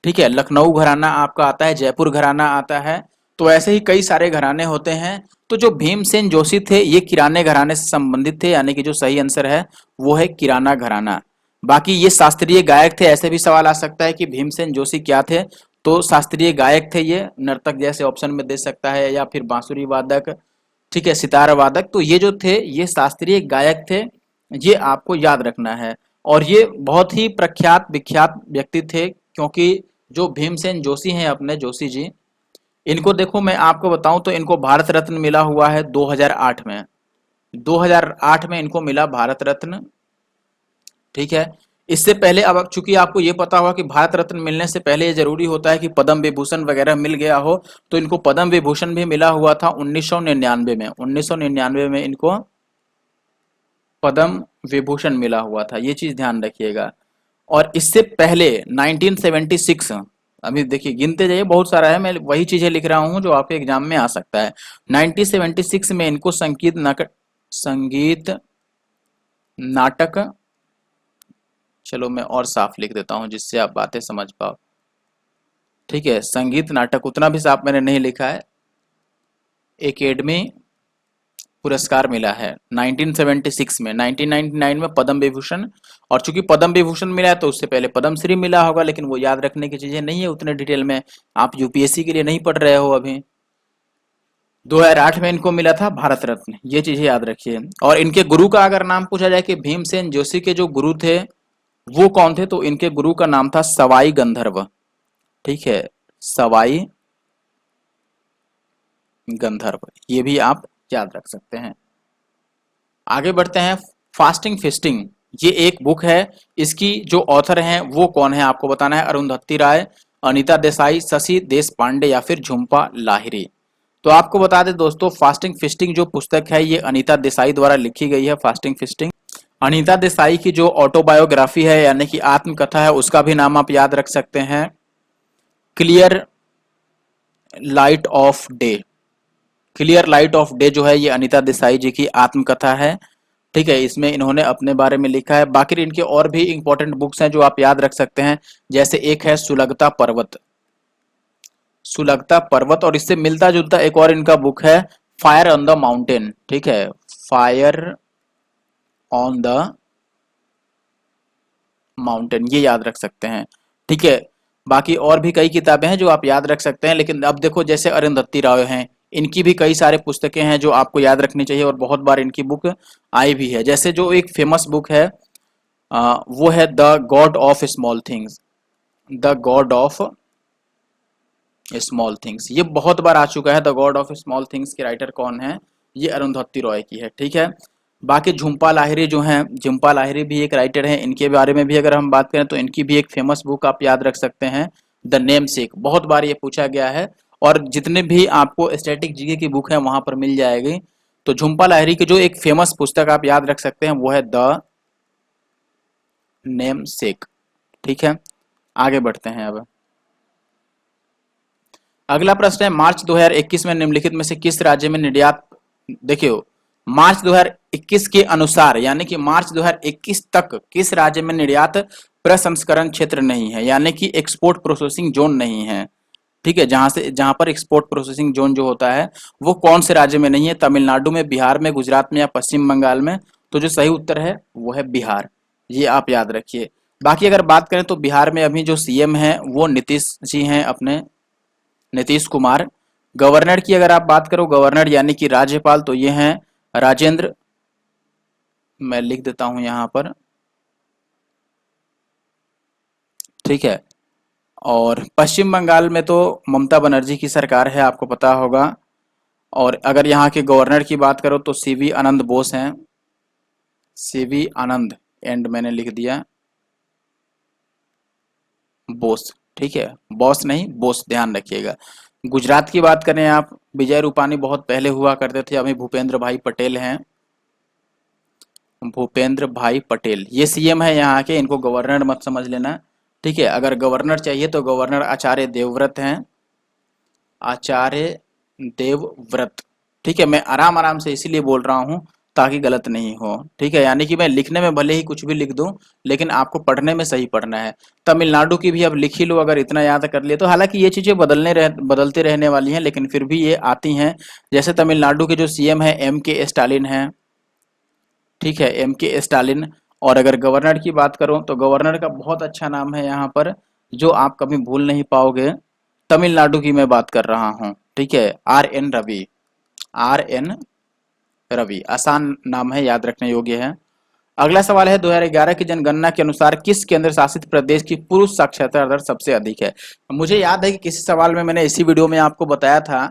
ठीक है, लखनऊ घराना आपका आता है, जयपुर घराना आता है। तो ऐसे ही कई सारे घराने होते हैं। तो जो भीमसेन जोशी थे ये किराने घराने से संबंधित थे, यानी कि जो सही आंसर है वो है किराना घराना। बाकी ये शास्त्रीय गायक थे, ऐसे भी सवाल आ सकता है कि भीमसेन जोशी क्या थे। तो शास्त्रीय गायक थे ये, नर्तक जैसे ऑप्शन में दे सकता है, या फिर बांसुरी वादक, ठीक है, सितार वादक। तो ये जो थे ये शास्त्रीय गायक थे, ये आपको याद रखना है। और ये बहुत ही प्रख्यात विख्यात व्यक्ति थे, क्योंकि जो भीमसेन जोशी हैं अपने जोशी जी, इनको देखो मैं आपको बताऊं तो इनको भारत रत्न मिला हुआ है 2008 में। 2008 में इनको मिला भारत रत्न। ठीक है, इससे पहले, अब चूंकि आपको ये पता होगा कि भारत रत्न मिलने से पहले ये जरूरी होता है कि पद्म विभूषण वगैरह मिल गया हो, तो इनको पद्म विभूषण भी मिला हुआ था 1999 में। 1999 में इनको पद्म विभूषण मिला हुआ था, ये चीज ध्यान रखिएगा। और इससे पहले 1976, अभी देखिए गिनते जाइए, बहुत सारा है, मैं वही चीजें लिख रहा हूं जो आपके एग्जाम में आ सकता है। 1976 में इनको संगीत नाटक, चलो मैं और साफ लिख देता हूं जिससे आप बातें समझ पाओ, ठीक है, संगीत नाटक, उतना भी साफ मैंने नहीं लिखा है, एकेडमी पुरस्कार मिला है 1976 में। 1999 में पद्म विभूषण, और चूंकि पद्म विभूषण मिला है तो उससे पहले पद्मश्री मिला होगा, लेकिन वो याद रखने की चीजें नहीं है उतने डिटेल में, आप यूपीएससी के लिए नहीं पढ़ रहे हो अभी। 2008 में इनको मिला था भारत रत्न, ये चीजें याद रखिए। और इनके गुरु का अगर नाम पूछा जाए कि भीमसेन जोशी के जो गुरु थे वो कौन थे, तो इनके गुरु का नाम था सवाई गंधर्व, ठीक है, सवाई गंधर्व, ये भी आप याद रख सकते हैं। आगे बढ़ते हैं, फास्टिंग फिस्टिंग, ये एक बुक है, इसकी जो ऑथर हैं वो कौन है आपको बताना है, अरुंधति राय, अनीता देसाई, शशि देश पांडे या फिर झुम्पा लाहिरी। तो आपको बता दें दोस्तों, फास्टिंग फिस्टिंग जो पुस्तक है ये अनीता देसाई द्वारा लिखी गई है। फास्टिंग फिस्टिंग अनीता देसाई की जो ऑटोबायोग्राफी है यानी कि आत्मकथा है, उसका भी नाम आप याद रख सकते हैं, clear light of day. Clear light of day जो है ये अनीता देसाई जी की आत्मकथा है, ठीक है, इसमें इन्होंने अपने बारे में लिखा है। बाकी इनके और भी इंपॉर्टेंट बुक्स हैं जो आप याद रख सकते हैं, जैसे एक है सुलगता पर्वत, सुलगता पर्वत, और इससे मिलता जुलता एक और इनका बुक है फायर ऑन द माउंटेन, ठीक है, फायर ऑन द माउंटेन, ये याद रख सकते हैं, ठीक है। बाकी और भी कई किताबें हैं जो आप याद रख सकते हैं, लेकिन अब देखो जैसे अरुंधति राय हैं, इनकी भी कई सारे पुस्तकें हैं जो आपको याद रखनी चाहिए, और बहुत बार इनकी बुक आई भी है। जैसे जो एक फेमस बुक है वो है the God of small things, the God of small things, ये बहुत बार आ चुका है। The God of small things के राइटर कौन है, ये अरुंधति रॉय की है, ठीक है। बाकी झुम्पा लाहिरी जो हैं, झुम्पा लाहिरी भी एक राइटर हैं, इनके बारे में भी अगर हम बात करें तो इनकी भी एक फेमस बुक आप याद रख सकते हैं, द नेम सेक, बहुत बार ये पूछा गया है, और जितने भी आपको स्टैटिक जीके की बुक है वहां पर मिल जाएगी। तो झुम्पा लाहिरी की जो एक फेमस पुस्तक आप याद रख सकते हैं वो है द नेम सेक, ठीक है। आगे बढ़ते हैं, अब अगला प्रश्न है, मार्च 2021 में निम्नलिखित में से किस राज्य में निर्यात, देखियो मार्च 2021 के अनुसार यानी कि मार्च 2021 तक किस राज्य में निर्यात प्रसंस्करण क्षेत्र नहीं है, यानी कि एक्सपोर्ट प्रोसेसिंग जोन नहीं है, ठीक है, जहां पर एक्सपोर्ट प्रोसेसिंग जोन जो होता है वो कौन से राज्य में नहीं है, तमिलनाडु में, बिहार में, गुजरात में या पश्चिम बंगाल में। तो जो सही उत्तर है वो है बिहार, ये आप याद रखिए। बाकी अगर बात करें तो बिहार में अभी जो सीएम है वो नीतीश जी हैं, अपने नीतीश कुमार। गवर्नर की अगर आप बात करो, गवर्नर यानी कि राज्यपाल, तो ये हैं राजेंद्र, मैं लिख देता हूं यहां पर, ठीक है। और पश्चिम बंगाल में तो ममता बनर्जी की सरकार है, आपको पता होगा। और अगर यहाँ के गवर्नर की बात करो तो सीवी आनंद बोस हैं, सीवी आनंद, एंड मैंने लिख दिया बोस, ठीक है, बॉस नहीं बोस, ध्यान रखिएगा। गुजरात की बात करें आप, विजय रूपानी बहुत पहले हुआ करते थे, अभी भूपेंद्र भाई पटेल हैं, भूपेंद्र भाई पटेल, ये सीएम है यहाँ के, इनको गवर्नर मत समझ लेना, ठीक है। अगर गवर्नर चाहिए तो गवर्नर आचार्य देवव्रत हैं, आचार्य देवव्रत, ठीक है। मैं आराम आराम से इसीलिए बोल रहा हूँ ताकि गलत नहीं हो, ठीक है, यानी कि मैं लिखने में भले ही कुछ भी लिख दूं लेकिन आपको पढ़ने में सही पढ़ना है। तमिलनाडु की भी अब लिख ही लो, अगर इतना याद कर लिए तो। हालांकि ये चीजें बदलते रहने वाली हैं, लेकिन फिर भी ये आती हैं। जैसे तमिलनाडु के जो सीएम है M.K. स्टालिन है, ठीक है, M.K. स्टालिन। और अगर गवर्नर की बात करूं तो गवर्नर का बहुत अच्छा नाम है यहाँ पर, जो आप कभी भूल नहीं पाओगे, तमिलनाडु की मैं बात कर रहा हूँ, ठीक है, R.N. रवि, R.N. रवि, आसान नाम है, याद रखने योग्य है। अगला सवाल है, 2011 की जनगणना के अनुसार किस केंद्र शासित प्रदेश की पुरुष साक्षरता दर सबसे अधिक है। मुझे याद है कि किसी सवाल में मैंने इसी वीडियो में आपको बताया था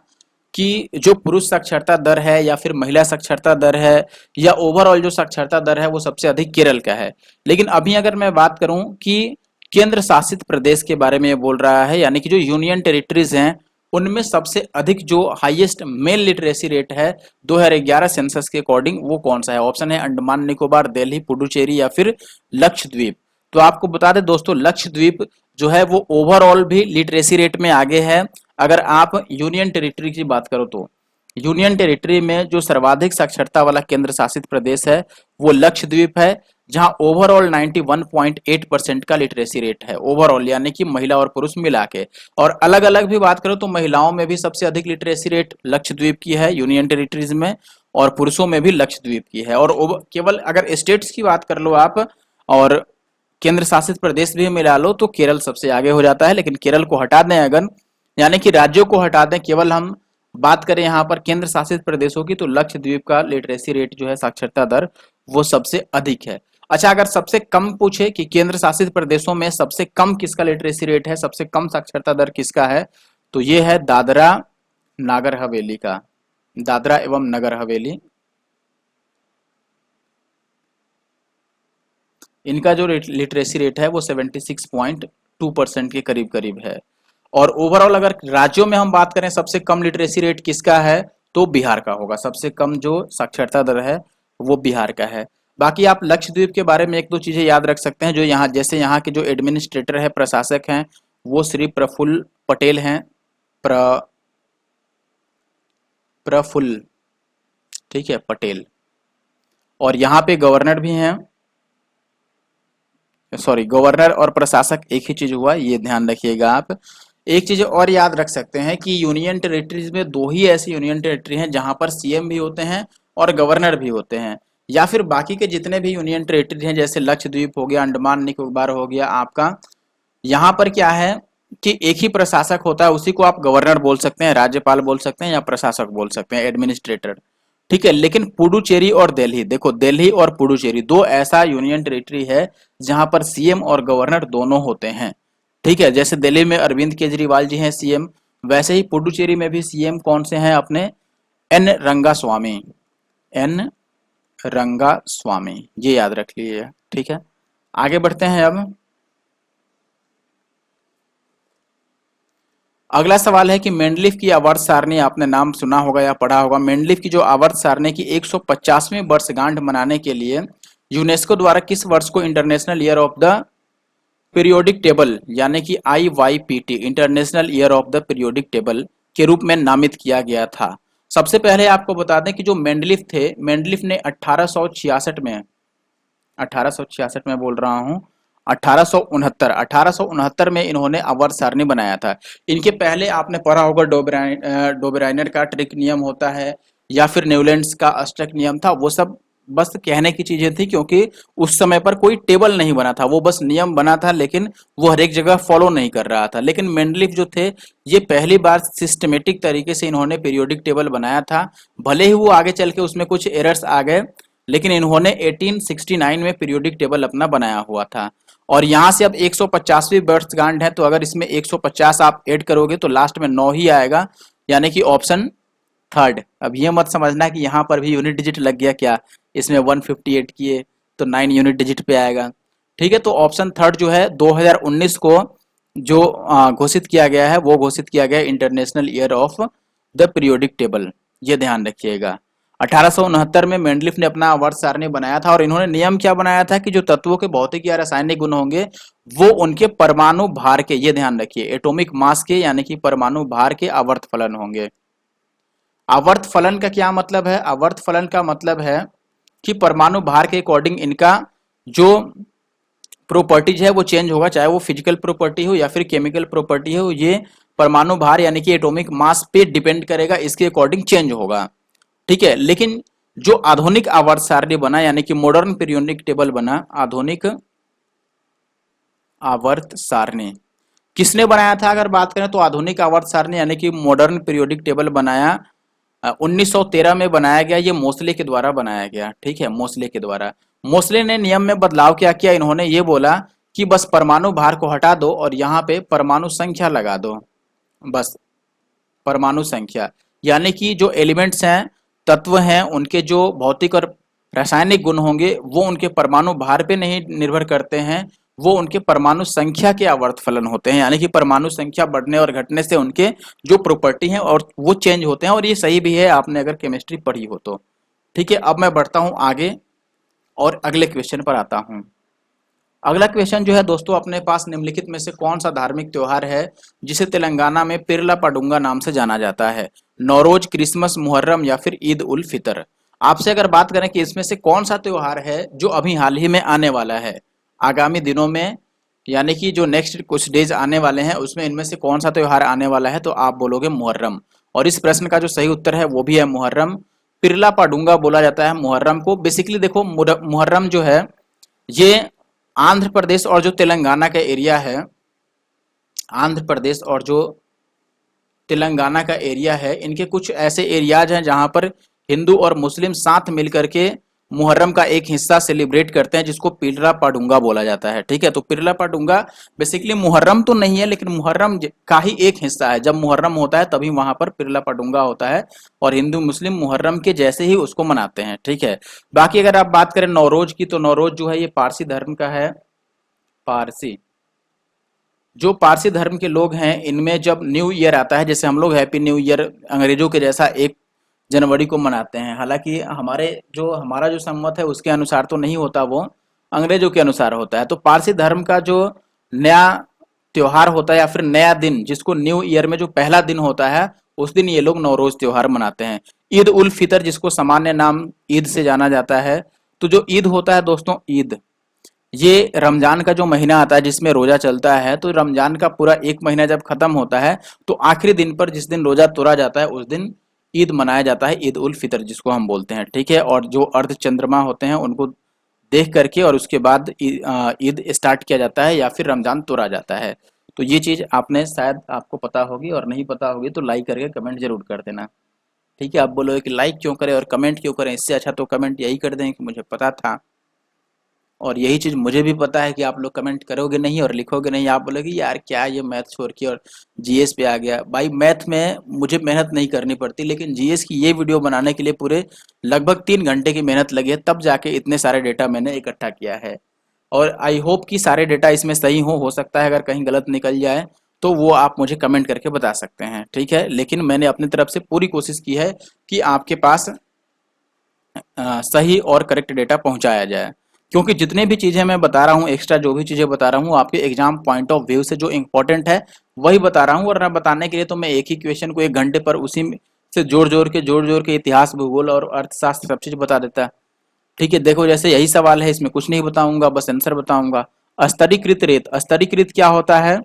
कि जो पुरुष साक्षरता दर है या फिर महिला साक्षरता दर है या ओवरऑल जो साक्षरता दर है वो सबसे अधिक केरल का है। लेकिन अभी अगर मैं बात करूं कि केंद्र शासित प्रदेश के बारे में ये बोल रहा है, यानी कि जो यूनियन टेरिटरीज हैं उनमें सबसे अधिक जो हाईएस्ट मेल लिटरेसी रेट है 2011 सेंसस के अकॉर्डिंग, वो कौन सा है? ऑप्शन है अंडमान निकोबार, दिल्ली, पुडुचेरी या फिर लक्षद्वीप। तो आपको बता दें दोस्तों, लक्षद्वीप जो है वो ओवरऑल भी लिटरेसी रेट में आगे है। अगर आप यूनियन टेरिटरी की बात करो तो यूनियन टेरिटरी में जो सर्वाधिक साक्षरता वाला केंद्र शासित प्रदेश है वो लक्षद्वीप है, जहां ओवरऑल 91.8% का लिटरेसी रेट है ओवरऑल, यानी कि महिला और पुरुष मिला के। और अलग अलग भी बात करो तो महिलाओं में भी सबसे अधिक लिटरेसी रेट लक्षद्वीप की है यूनियन टेरिटरीज में, और पुरुषों में भी लक्षद्वीप की है। और केवल अगर स्टेट्स की बात कर लो आप और केंद्र शासित प्रदेश भी मिला लो तो केरल सबसे आगे हो जाता है। लेकिन केरल को हटा दें अगर, यानी कि राज्यों को हटा दें, केवल हम बात करें यहाँ पर केंद्र शासित प्रदेशों की, तो लक्षद्वीप का लिटरेसी रेट जो है साक्षरता दर वो सबसे अधिक है। अच्छा, अगर सबसे कम पूछे कि केंद्र शासित प्रदेशों में सबसे कम किसका लिटरेसी रेट है, सबसे कम साक्षरता दर किसका है, तो ये है दादरा नागर हवेली का, दादरा एवं नगर हवेली। इनका जो लिटरेसी रेट है वो 76.2% के करीब करीब है। और ओवरऑल अगर राज्यों में हम बात करें सबसे कम लिटरेसी रेट किसका है, तो बिहार का होगा। सबसे कम जो साक्षरता दर है वो बिहार का है। बाकी आप लक्षद्वीप के बारे में एक दो चीजें याद रख सकते हैं, जो यहाँ जैसे यहाँ के जो एडमिनिस्ट्रेटर है, प्रशासक हैं, वो श्री प्रफुल्ल पटेल हैं, प्रफुल्ल, ठीक है, पटेल। और यहाँ पे गवर्नर भी हैं, सॉरी, गवर्नर और प्रशासक एक ही चीज हुआ, ये ध्यान रखिएगा आप। एक चीज और याद रख सकते हैं कि यूनियन टेरिटरीज में दो ही ऐसी यूनियन टेरिटरी हैं जहां पर सीएम भी होते हैं और गवर्नर भी होते हैं। या फिर बाकी के जितने भी यूनियन टेरिटरी हैं, जैसे लक्षद्वीप हो गया, अंडमान निकोबार हो गया आपका, यहाँ पर क्या है कि एक ही प्रशासक होता है, उसी को आप गवर्नर बोल सकते हैं, राज्यपाल बोल सकते हैं या प्रशासक बोल सकते हैं, एडमिनिस्ट्रेटर, ठीक है। लेकिन पुडुचेरी और दिल्ली, देखो दिल्ली और पुडुचेरी दो ऐसा यूनियन टेरिटरी है जहां पर सीएम और गवर्नर दोनों होते हैं, ठीक है। जैसे दिल्ली में अरविंद केजरीवाल जी हैं सीएम, वैसे ही पुडुचेरी में भी सीएम कौन से हैं अपने, एन रंगास्वामी, एन रंगास्वामी, ये याद रख लीजिए, ठीक है। आगे बढ़ते हैं अब। अगला सवाल है कि मेंडलीफ की आवर्त सारणी, आपने नाम सुना होगा या पढ़ा होगा। मेंडलीफ की जो आवर्त सारणी की 150वीं वर्षगांठ मनाने के लिए यूनेस्को द्वारा किस वर्ष को international year of the periodic table, यानी कि IYPT, international year of the periodic table के रूप में नामित किया गया था? सबसे पहले आपको बता दें कि जो मेंडलीफ थे, मेंडलीफ ने 1866 में बोल रहा हूं, 1869 में इन्होंने आवर्त सारणी बनाया था। इनके पहले आपने पढ़ा होगा डोबेराइनर का ट्रिक नियम होता है, या फिर न्यूलैंड्स का अष्टक नियम था, वो सब बस कहने की चीजें थी, क्योंकि उस समय पर कोई टेबल नहीं बना था, वो बस नियम बना था, लेकिन वो हर एक जगह फॉलो नहीं कर रहा था। लेकिन मेंडलीफ जो थे, ये पहली बार सिस्टमेटिक तरीके से इन्होंने पीरियोडिक टेबल बनाया था। भले ही वो आगे चल के उसमें कुछ एरर्स आ गए, लेकिन इन्होंने 1869 में पीरियोडिक टेबल अपना बनाया हुआ था। और यहाँ से अब 150वीं वर्षगांठ है, तो अगर इसमें 150 आप ऐड करोगे तो लास्ट में 9 ही आएगा, यानी कि ऑप्शन थर्ड। अब ये मत समझना कि यहाँ पर भी यूनिट डिजिट लग गया क्या, इसमें 158 किए तो 9 यूनिट डिजिट पे आएगा, ठीक है। तो ऑप्शन थर्ड जो है 2019 को जो घोषित किया गया है, वो घोषित किया गया international year of the periodic table, ये ध्यान रखिएगा। 1869 में मेंडलीफ ने अपना आवर्त सारणी बनाया था, और इन्होंने नियम क्या बनाया था कि जो तत्वों के भौतिक या रासायनिक गुण होंगे वो उनके परमाणु भार के, ये ध्यान रखिए, एटॉमिक मास के, यानी कि परमाणु भार के आवर्त फलन होंगे। आवर्त फलन का क्या मतलब है? आवर्त फलन का मतलब है कि परमाणु भार के अकॉर्डिंग इनका जो प्रॉपर्टीज है वो चेंज होगा, चाहे वो फिजिकल प्रॉपर्टी हो या फिर केमिकल प्रॉपर्टी हो, ये परमाणु भार यानी कि एटॉमिक मास पे डिपेंड करेगा, इसके अकॉर्डिंग चेंज होगा, ठीक है। लेकिन जो आधुनिक आवर्त सारणी बना, यानी कि मॉडर्न पीरियोडिक टेबल बना, आधुनिक आवर्त सारणी किसने बनाया था? अगर बात करें तो आधुनिक आवर्त सारणी यानी कि मॉडर्न पीरियोडिक टेबल बनाया 1913 में बनाया गया, ये मोसले के द्वारा बनाया गया, ठीक है, मोसले के द्वारा। मोसले ने नियम में बदलाव क्या किया, इन्होंने ये बोला कि बस परमाणु भार को हटा दो और यहाँ पे परमाणु संख्या लगा दो, बस परमाणु संख्या। यानी कि जो एलिमेंट्स हैं, तत्व हैं, उनके जो भौतिक और रासायनिक गुण होंगे वो उनके परमाणु भार पे नहीं निर्भर करते हैं, वो उनके परमाणु संख्या के आवर्त फलन होते हैं। यानी कि परमाणु संख्या बढ़ने और घटने से उनके जो प्रॉपर्टी हैं और वो चेंज होते हैं, और ये सही भी है आपने अगर केमिस्ट्री पढ़ी हो तो। ठीक है, अब मैं बढ़ता हूं आगे और अगले क्वेश्चन पर आता हूं। अगला क्वेश्चन जो है दोस्तों, अपने पास निम्नलिखित में से कौन सा धार्मिक त्योहार है जिसे तेलंगाना में पिरला पाडुंगा नाम से जाना जाता है? नौरोज, क्रिसमस, मुहर्रम या फिर ईद उल फितर। आपसे अगर बात करें कि इसमें से कौन सा त्योहार है जो अभी हाल ही में आने वाला है, आगामी दिनों में, यानी कि जो नेक्स्ट कुछ डेज आने वाले हैं उसमें इनमें से कौन सा त्योहार आने वाला है, तो आप बोलोगे मुहर्रम। और इस प्रश्न का जो सही उत्तर है वो भी है मुहर्रम। पिरला पाडुंगा बोला जाता है मुहर्रम को। बेसिकली देखो, मुहर्रम जो है ये आंध्र प्रदेश और जो तेलंगाना का एरिया है, आंध्र प्रदेश और जो तेलंगाना का एरिया है, इनके कुछ ऐसे एरियाज हैं जहां पर हिंदू और मुस्लिम साथ मिलकर के मुहर्रम का एक हिस्सा सेलिब्रेट करते हैं, जिसको पिरला पाडुंगा बोला जाता है। ठीक है, तो पिरला पाडुंगा बेसिकली मुहर्रम तो नहीं है, लेकिन मुहर्रम का ही एक हिस्सा है। जब मुहर्रम होता है तभी वहां पर पिरला पाडुंगा होता है, और हिंदू मुस्लिम मुहर्रम के जैसे ही उसको मनाते हैं। ठीक है, बाकी अगर आप बात करें नौरोज की, तो नौरोज जो है ये पारसी धर्म का है। पारसी, जो पारसी धर्म के लोग हैं, इनमें जब न्यू ईयर आता है, जैसे हम लोग हैप्पी न्यू ईयर अंग्रेजों के जैसा 1 जनवरी को मनाते हैं, हालांकि हमारा जो सम्मत है उसके अनुसार तो नहीं होता, वो अंग्रेजों के अनुसार होता है। तो पारसी धर्म का जो नया त्योहार होता है या फिर नया दिन, जिसको न्यू ईयर में जो पहला दिन होता है, उस दिन ये लोग नौरोज त्योहार मनाते हैं। ईद उल फितर, जिसको सामान्य नाम ईद से जाना जाता है, तो जो ईद होता है दोस्तों, ईद ये रमजान का जो महीना आता है जिसमें रोजा चलता है, तो रमजान का पूरा 1 महीना जब खत्म होता है तो आखिरी दिन पर जिस दिन रोजा तोड़ा जाता है उस दिन ईद मनाया जाता है, ईद उल फितर जिसको हम बोलते हैं। ठीक है, और जो अर्ध चंद्रमा होते हैं उनको देख करके और उसके बाद ईद स्टार्ट किया जाता है या फिर रमजान तोड़ा जाता है। तो ये चीज आपने शायद आपको पता होगी, और नहीं पता होगी तो लाइक करके कमेंट जरूर कर देना। ठीक है, आप बोलोगे कि लाइक क्यों करें और कमेंट क्यों करें, इससे अच्छा तो कमेंट यही कर दें कि मुझे पता था, और यही चीज मुझे भी पता है कि आप लोग कमेंट करोगे नहीं और लिखोगे नहीं। आप बोलोगे यार क्या ये मैथ छोड़ के और जीएस पे आ गया। भाई मैथ में मुझे मेहनत नहीं करनी पड़ती, लेकिन जीएस की ये वीडियो बनाने के लिए पूरे लगभग 3 घंटे की मेहनत लगी है, तब जाके इतने सारे डेटा मैंने इकट्ठा किया है। और आई होप कि सारे डेटा इसमें सही हो सकता है अगर कहीं गलत निकल जाए तो वो आप मुझे कमेंट करके बता सकते हैं। ठीक है, लेकिन मैंने अपनी तरफ से पूरी कोशिश की है कि आपके पास सही और करेक्ट डेटा पहुंचाया जाए, क्योंकि जितने भी चीजें मैं बता रहा हूँ, एक्स्ट्रा जो भी चीजें बता रहा हूँ, आपके एग्जाम पॉइंट ऑफ व्यू से जो इंपॉर्टेंट है वही बता रहा हूँ। वरना बताने के लिए तो मैं एक ही क्वेश्चन को 1 घंटे पर उसी से जोड़ जोड़ के इतिहास, भूगोल और अर्थशास्त्र सब चीज बता देता। ठीक है, देखो जैसे यही सवाल है, इसमें कुछ नहीं बताऊंगा, बस आंसर बताऊंगा। स्तरीकृत रेत, स्तरीकृत क्या होता है?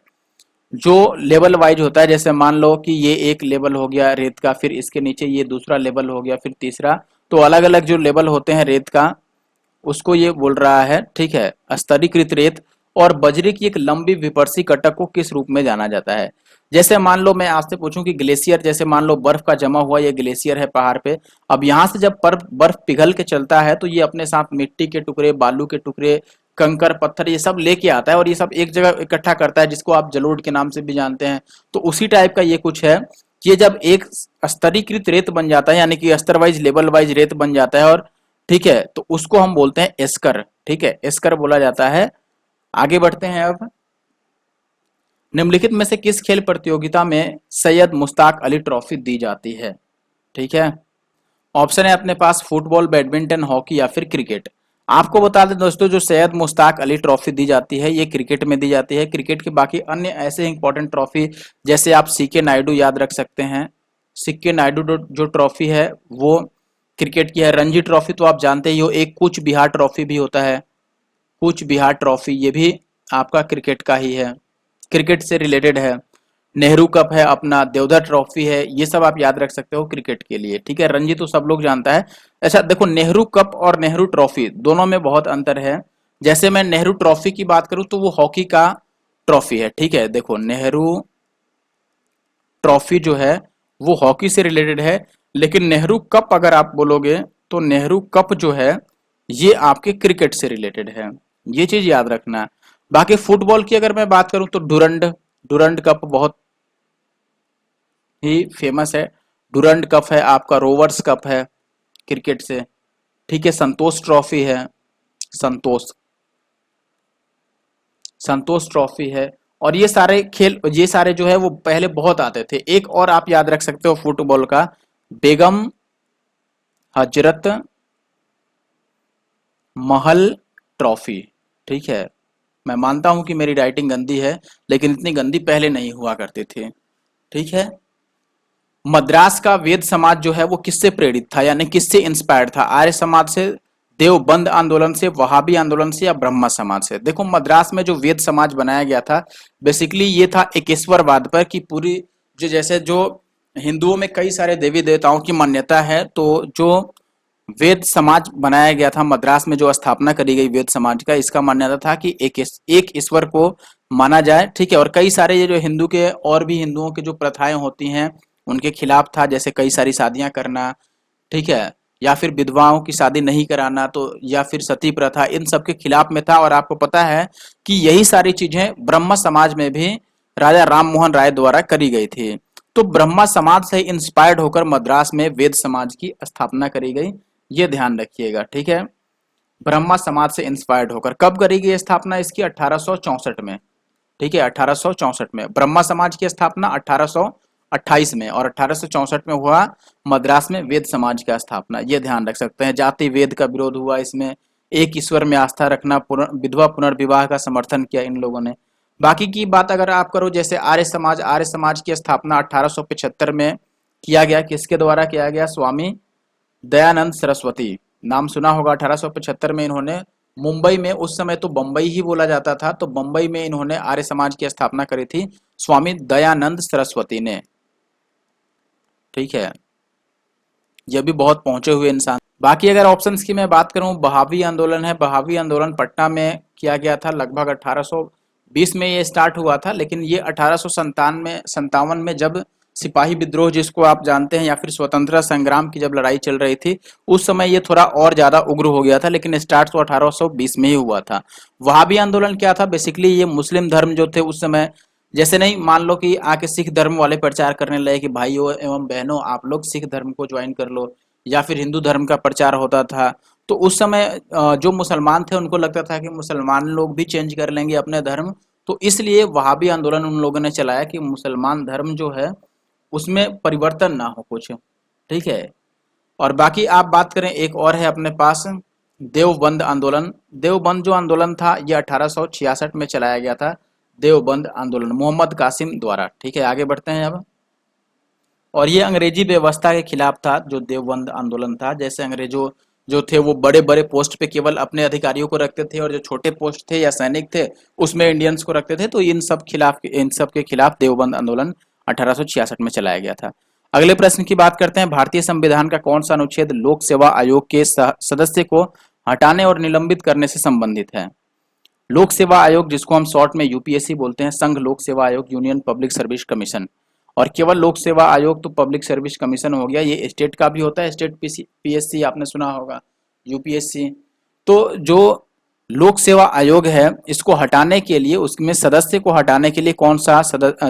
जो लेवल वाइज होता है, जैसे मान लो कि ये एक लेवल हो गया रेत का, फिर इसके नीचे ये दूसरा लेवल हो गया, फिर तीसरा, तो अलग अलग जो लेवल होते हैं रेत का उसको ये बोल रहा है। ठीक है, स्तरीकृत रेत। और बजरी की एक लंबी विपर्सी कटक को किस रूप में जाना जाता है? जैसे मान लो मैं आपसे पूछूं कि ग्लेशियर, जैसे मान लो बर्फ का जमा हुआ ये ग्लेशियर है पहाड़ पे, अब यहाँ से जब बर्फ पिघल के चलता है तो ये अपने साथ मिट्टी के टुकड़े, बालू के टुकड़े, कंकर पत्थर ये सब लेके आता है, और ये सब एक जगह इकट्ठा करता है, जिसको आप जलोढ़ के नाम से भी जानते हैं। तो उसी टाइप का ये कुछ है कि ये जब एक स्तरीकृत रेत बन जाता है, यानी कि स्तर वाइज लेवल वाइज रेत बन जाता है, और ठीक है, तो उसको हम बोलते हैं एस्कर। ठीक है, एस्कर बोला जाता है। आगे बढ़ते हैं अब। निम्नलिखित में से किस खेल प्रतियोगिता में सैयद मुश्ताक अली ट्रॉफी दी जाती है? ठीक है, ऑप्शन है अपने पास फुटबॉल, बैडमिंटन, हॉकी या फिर क्रिकेट। आपको बता दें दोस्तों, जो सैयद मुश्ताक अली ट्रॉफी दी जाती है ये क्रिकेट में दी जाती है। क्रिकेट के बाकी अन्य ऐसे इंपॉर्टेंट ट्रॉफी, जैसे आप सीके नायडू याद रख सकते हैं। सीके नायडू जो ट्रॉफी है वो क्रिकेट की है। रणजी ट्रॉफी तो आप जानते ही हो। एक कूच बिहार ट्रॉफी भी होता है, कूच बिहार ट्रॉफी, ये भी आपका क्रिकेट का ही है, क्रिकेट से रिलेटेड है। नेहरू कप है अपना, देवधर ट्रॉफी है, ये सब आप याद रख सकते हो क्रिकेट के लिए। ठीक है, रणजी तो सब लोग जानता है। अच्छा देखो, नेहरू कप और नेहरू ट्रॉफी दोनों में बहुत अंतर है। जैसे मैं नेहरू ट्रॉफी की बात करूं तो वो हॉकी का ट्रॉफी है। ठीक है, देखो नेहरू ट्रॉफी जो है वो हॉकी से रिलेटेड है, लेकिन नेहरू कप अगर आप बोलोगे तो नेहरू कप जो है ये आपके क्रिकेट से रिलेटेड है, ये चीज याद रखना। बाकी फुटबॉल की अगर मैं बात करूं तो डुरंड डुरंड कप बहुत ही फेमस है। डुरंड कप है आपका, रोवर्स कप है क्रिकेट से, ठीक है, संतोष ट्रॉफी है, संतोष संतोष ट्रॉफी है। और ये सारे खेल, ये सारे जो है वो पहले बहुत आते थे। एक और आप याद रख सकते हो फुटबॉल का, बेगम हजरत महल ट्रॉफी, ठीक है। मैं मानता हूं कि मेरी राइटिंग गंदी है, लेकिन इतनी गंदी पहले नहीं हुआ करती थी, ठीक है। मद्रास का वेद समाज जो है वो किससे प्रेरित था, यानी किससे इंस्पायर्ड था? आर्य समाज से, देवबंद आंदोलन से, वहाबी आंदोलन से, या ब्रह्मा समाज से? देखो मद्रास में जो वेद समाज बनाया गया था, बेसिकली ये था एकेश्वरवाद पर, कि पूरी जो, जैसे जो हिंदुओं में कई सारे देवी देवताओं की मान्यता है, तो जो वेद समाज बनाया गया था मद्रास में, जो स्थापना करी गई वेद समाज का, इसका मान्यता था कि एक ईश्वर को माना जाए, ठीक है। और कई सारे ये जो हिंदू के और भी हिंदुओं की जो प्रथाएं होती हैं उनके खिलाफ था, जैसे कई सारी शादियां करना, ठीक है, या फिर विधवाओं की शादी नहीं कराना, तो या फिर सती प्रथा, इन सब के खिलाफ में था। और आपको पता है कि यही सारी चीजें ब्रह्म समाज में भी राजा राम मोहन राय द्वारा करी गई थी। तो ब्रह्मा समाज से इंस्पायर्ड होकर मद्रास में वेद समाज की स्थापना करी गई, ये ध्यान रखिएगा, ठीक है। ब्रह्मा समाज से इंस्पायर्ड होकर कब करी गई स्थापना इसकी? 1864 में, ठीक है, 1864 में। ब्रह्मा समाज की स्थापना 1828 में, और 1864 में हुआ मद्रास में वेद समाज का स्थापना, ये ध्यान रख सकते हैं। जाति वेद का विरोध हुआ इसमें, एक ईश्वर में आस्था रखना, विधवा पुनर्विवाह का समर्थन किया इन लोगों ने। बाकी की बात अगर आप करो, जैसे आर्य समाज की स्थापना 1875 में किया गया, किसके द्वारा किया गया? स्वामी दयानंद सरस्वती, नाम सुना होगा। 1875 में इन्होंने मुंबई में, उस समय तो बंबई ही बोला जाता था, तो बंबई में इन्होंने आर्य समाज की स्थापना करी थी स्वामी दयानंद सरस्वती ने, ठीक है। ये भी बहुत पहुंचे हुए इंसान। बाकी अगर ऑप्शंस की मैं बात करूं, बहावी आंदोलन है, बहावी आंदोलन पटना में किया गया था, लगभग 1820 में ये स्टार्ट हुआ था, लेकिन ये 1857 में जब सिपाही विद्रोह जिसको आप जानते हैं, या फिर स्वतंत्रता संग्राम की जब लड़ाई चल रही थी, उस समय ये थोड़ा और ज्यादा उग्र हो गया था, लेकिन स्टार्ट तो 1820 में ही हुआ था। वहाबी आंदोलन क्या था? बेसिकली ये मुस्लिम धर्म जो थे उस समय, जैसे नहीं मान लो कि आके सिख धर्म वाले प्रचार करने लगे कि भाइयों एवं बहनों आप लोग सिख धर्म को ज्वाइन कर लो, या फिर हिंदू धर्म का प्रचार होता था, तो उस समय जो मुसलमान थे उनको लगता था कि मुसलमान लोग भी चेंज कर लेंगे अपने धर्म, तो इसलिए वहाबी आंदोलन उन लोगों ने चलाया कि मुसलमान धर्म जो है उसमें परिवर्तन ना हो कुछ, ठीक है। और बाकी आप बात करें, एक और है अपने पास देवबंद आंदोलन। देवबंद जो आंदोलन था ये 1866 में चलाया गया था, देवबंद आंदोलन मोहम्मद कासिम द्वारा, ठीक है। आगे बढ़ते हैं अब। और ये अंग्रेजी व्यवस्था के खिलाफ था जो देवबंद आंदोलन था। जैसे अंग्रेजों जो थे वो बड़े बड़े पोस्ट पे केवल अपने अधिकारियों को रखते थे, और जो छोटे पोस्ट थे या सैनिक थे उसमें इंडियंस को रखते थे। तो इन सब के खिलाफ देवबंद आंदोलन 1866 में चलाया गया था। अगले प्रश्न की बात करते हैं, भारतीय संविधान का कौन सा अनुच्छेद लोक सेवा आयोग के सदस्य को हटाने और निलंबित करने से संबंधित है? लोक सेवा आयोग, जिसको हम शॉर्ट में यूपीएससी बोलते हैं, संघ लोक सेवा आयोग, यूनियन पब्लिक सर्विस कमीशन। और केवल लोक सेवा आयोग तो पब्लिक सर्विस कमीशन हो गया, ये स्टेट का भी होता है, स्टेट पीएससी आपने सुना होगा, यूपीएससी। तो जो लोक सेवा आयोग है इसको हटाने के लिए, उसमें सदस्य को हटाने के लिए कौन सा